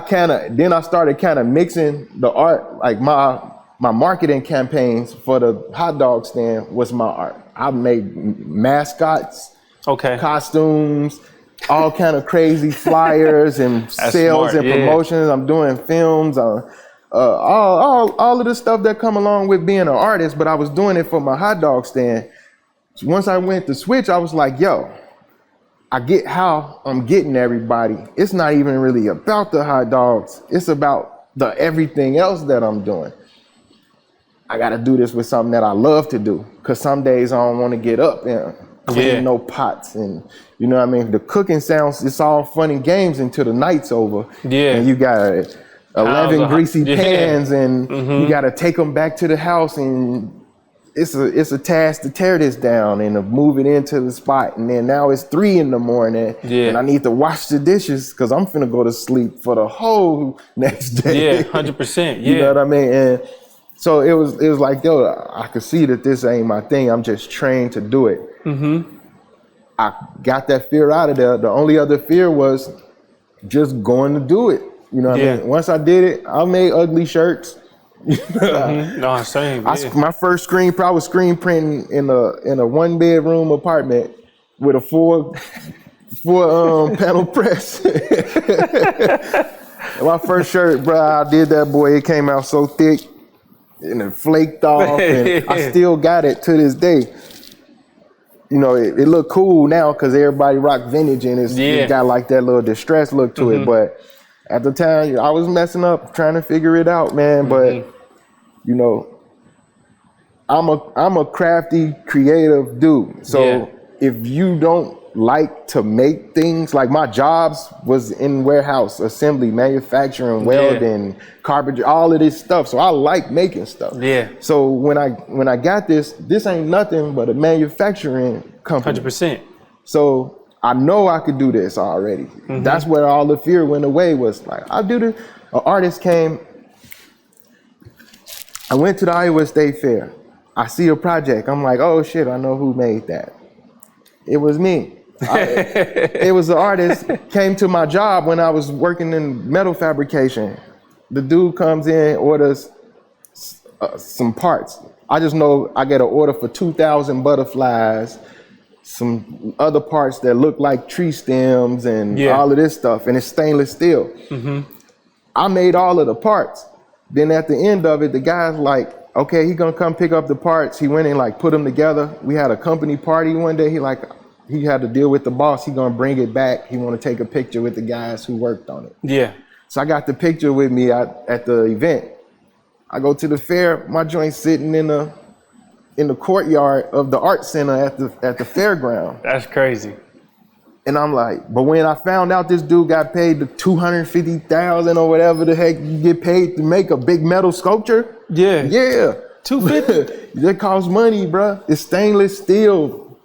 started mixing the art, like my marketing campaigns for the hot dog stand was my art. I made mascots, costumes, all kind of crazy flyers and sales and promotions. I'm doing films, all of the stuff that come along with being an artist, but I was doing it for my hot dog stand. So once I went to switch, I was like, yo, I get how I'm getting everybody. It's not even really about the hot dogs. It's about the everything else that I'm doing. I got to do this with something that I love to do, because some days I don't want to get up and clean no pots. And you know what I mean? The cooking sounds, it's all fun and games until the night's over. And you got 11 greasy pans and you got to take them back to the house, and it's a task to tear this down and to move it into the spot. And then now it's 3 a.m. and I need to wash the dishes because I'm finna go to sleep for the whole next day. 100%. You know what I mean? And so it was like, yo, I could see that this ain't my thing. I'm just trained to do it. I got that fear out of there. The only other fear was just going to do it. You know what I mean? Once I did it, I made ugly shirts. No, same. My first screen, I was screen printing in a 1-bedroom apartment with a four panel press. My first shirt, bro, I did that, boy. It came out so thick and it flaked off, and I still got it to this day. You know, it looked cool now because everybody rock vintage and it got like that little distressed look to it. But at the time, I was messing up trying to figure it out, man. But you know, I'm a crafty, creative dude. So if you don't like to make things, like my jobs was in warehouse, assembly, manufacturing, welding, carpentry, all of this stuff. So I like making stuff. So when I got this ain't nothing but a manufacturing company. 100%. So I know I could do this already. That's where all the fear went away, was like, I'll do this. An artist came. I went to the Iowa State Fair. I see a project. I'm like, oh shit, I know who made that. It was me. It was an artist, came to my job when I was working in metal fabrication. The dude comes in, orders some parts. I just know I get an order for 2,000 butterflies, some other parts that look like tree stems and all of this stuff, and it's stainless steel. I made all of the parts. Then at the end of it, the guy's like, okay, he gonna come pick up the parts. He went and like put them together. We had a company party one day. He had to deal with the boss. He gonna bring it back. He want to take a picture with the guys who worked on it. So I got the picture with me at the event. I go to the fair. My joint sitting in the courtyard of the art center at the fairground. That's crazy. And I'm like, but when I found out this dude got paid the $250,000 or whatever the heck you get paid to make a big metal sculpture. Yeah. 250. That costs money, bro. It's stainless steel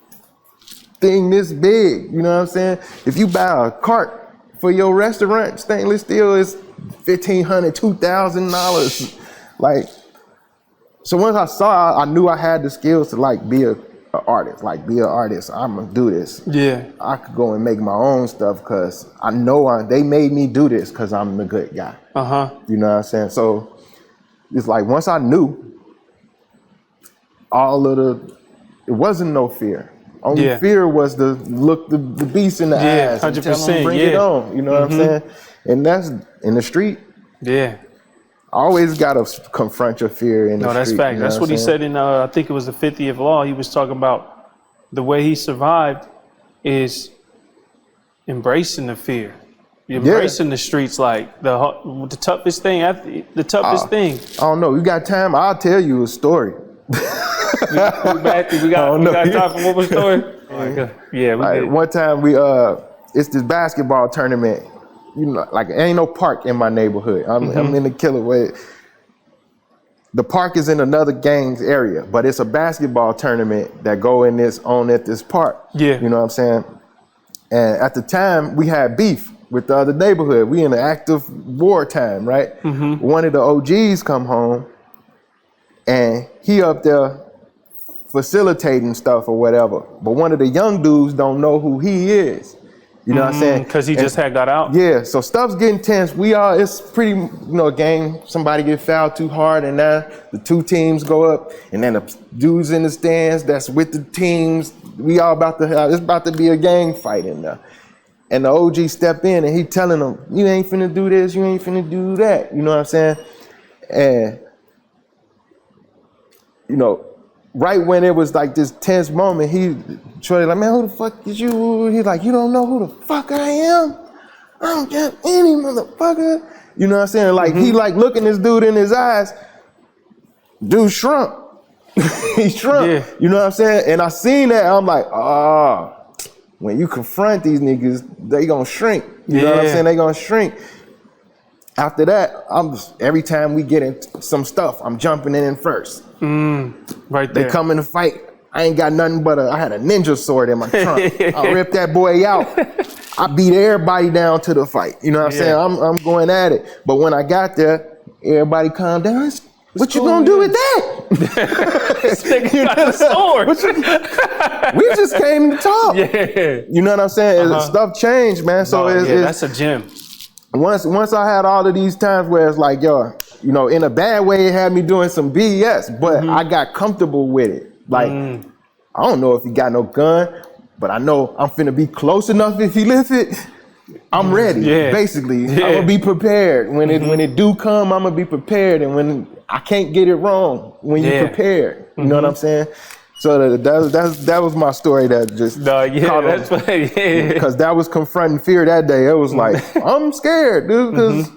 thing this big. You know what I'm saying? If you buy a cart for your restaurant, stainless steel is $1,500, $2,000. Like, so once I saw, I knew I had the skills to like be an artist. I'm gonna do this. I could go and make my own stuff because I know they made me do this because I'm the good guy. You know what I'm saying? So it's like once I knew it wasn't no fear. Only fear was to look the beast in the eyes and tell them bring it on. You know what I'm saying? And that's in the street. Yeah. Always got to confront your fear in the street. No, that's fact. You know That's what he said in, I think it was the 50th law. He was talking about the way he survived is embracing the fear. You're embracing the streets like the toughest thing. The toughest thing. I don't know. You got time? I'll tell you a story. we got time for one more story. One time it's this basketball tournament. You know, like ain't no park in my neighborhood. I'm in the killer way. The park is in another gang's area, but it's a basketball tournament that go at this park. Yeah. You know what I'm saying? And at the time we had beef with the other neighborhood. We in an active wartime, right? One of the OGs come home and he up there facilitating stuff or whatever. But one of the young dudes don't know who he is. You know what I'm saying? Because he just had got out? Yeah, so stuff's getting tense. It's pretty, a game. Somebody get fouled too hard and now the two teams go up and then the dudes in the stands that's with the teams, it's about to be a gang fight in there. And the OG step in and he telling them, you ain't finna do this, you ain't finna do that. You know what I'm saying? And, right when it was like this tense moment, Shorty like, man, who the fuck is you? He's like, you don't know who the fuck I am? I don't get any motherfucker. You know what I'm saying? Like, he like looking this dude in his eyes. Dude shrunk. He shrunk. Yeah. You know what I'm saying? And I seen that, I'm like, when you confront these niggas, they gonna shrink. You know what I'm saying? They gonna shrink. After that, every time we get into some stuff, I'm jumping in first. Right there. They come in to fight. I ain't got nothing but I had a ninja sword in my trunk. I ripped that boy out. I beat everybody down to the fight. You know what I'm saying? I'm going at it. But when I got there, everybody calmed down. What you gonna do with that? This nigga got a sword. We just came to talk. Yeah. You know what I'm saying? Stuff changed, man. So that's a gem. Once I had all of these times where it's like, in a bad way, it had me doing some BS, but I got comfortable with it. Like, I don't know if he got no gun, but I know I'm finna be close enough if he lifts it. I'm ready, basically. I'm gonna be prepared. When it do come, I'm gonna be prepared. And when I can't get it wrong, when you prepared, you know what I'm saying? So that was my story that just that's funny. Because that was confronting fear that day. It was like, I'm scared, dude, because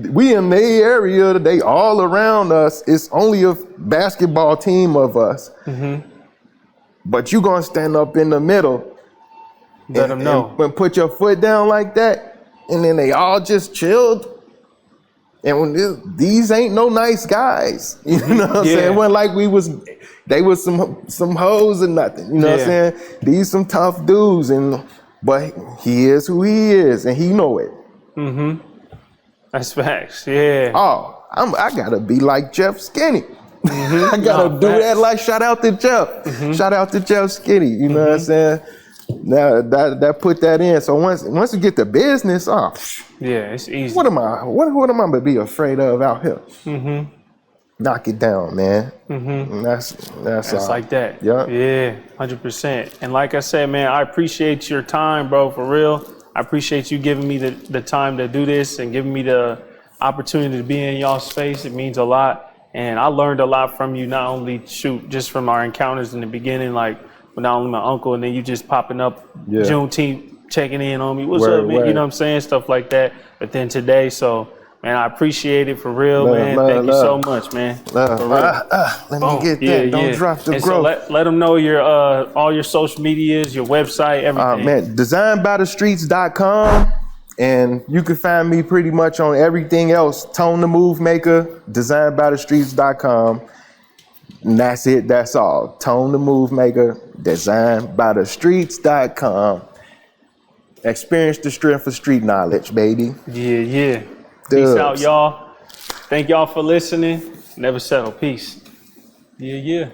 we in the area, they all around us. It's only a basketball team of us. But you gonna stand up in the middle, let them know, and put your foot down like that, and then they all just chilled. And when these ain't no nice guys, you know what I'm saying? It wasn't like they was some hoes or nothing, you know what I'm saying? These some tough dudes, but he is who he is, and he know it. That's facts, yeah. Oh, I gotta be like Jeff Skinny. I gotta do that. Like, shout out to Jeff. Shout out to Jeff Skinny. You know what I'm saying? Now that put that in. So once you get the business, it's easy. What am I gonna be afraid of out here? Knock it down, man. That's like that. Yeah, 100%. And like I said, man, I appreciate your time, bro, for real. I appreciate you giving me the time to do this and giving me the opportunity to be in y'all's space. It means a lot. And I learned a lot from you, not only just from our encounters in the beginning, like with not only my uncle, and then you just popping up Juneteenth, checking in on me. What's up, man? You know what I'm saying? Stuff like that. But then today, so man, I appreciate it for real, man. Thank you so much, man. Let me get that. Don't drop the growth. So let them know your all your social medias, your website, everything. Man, designbythestreets.com. And you can find me pretty much on everything else. Tone the Movemaker, designbythestreets.com. And that's it, that's all. Tone the Movemaker, designbythestreets.com. Experience the strength of street knowledge, baby. Yeah. Peace out, y'all. Thank y'all for listening. Never settle. Peace. Yeah.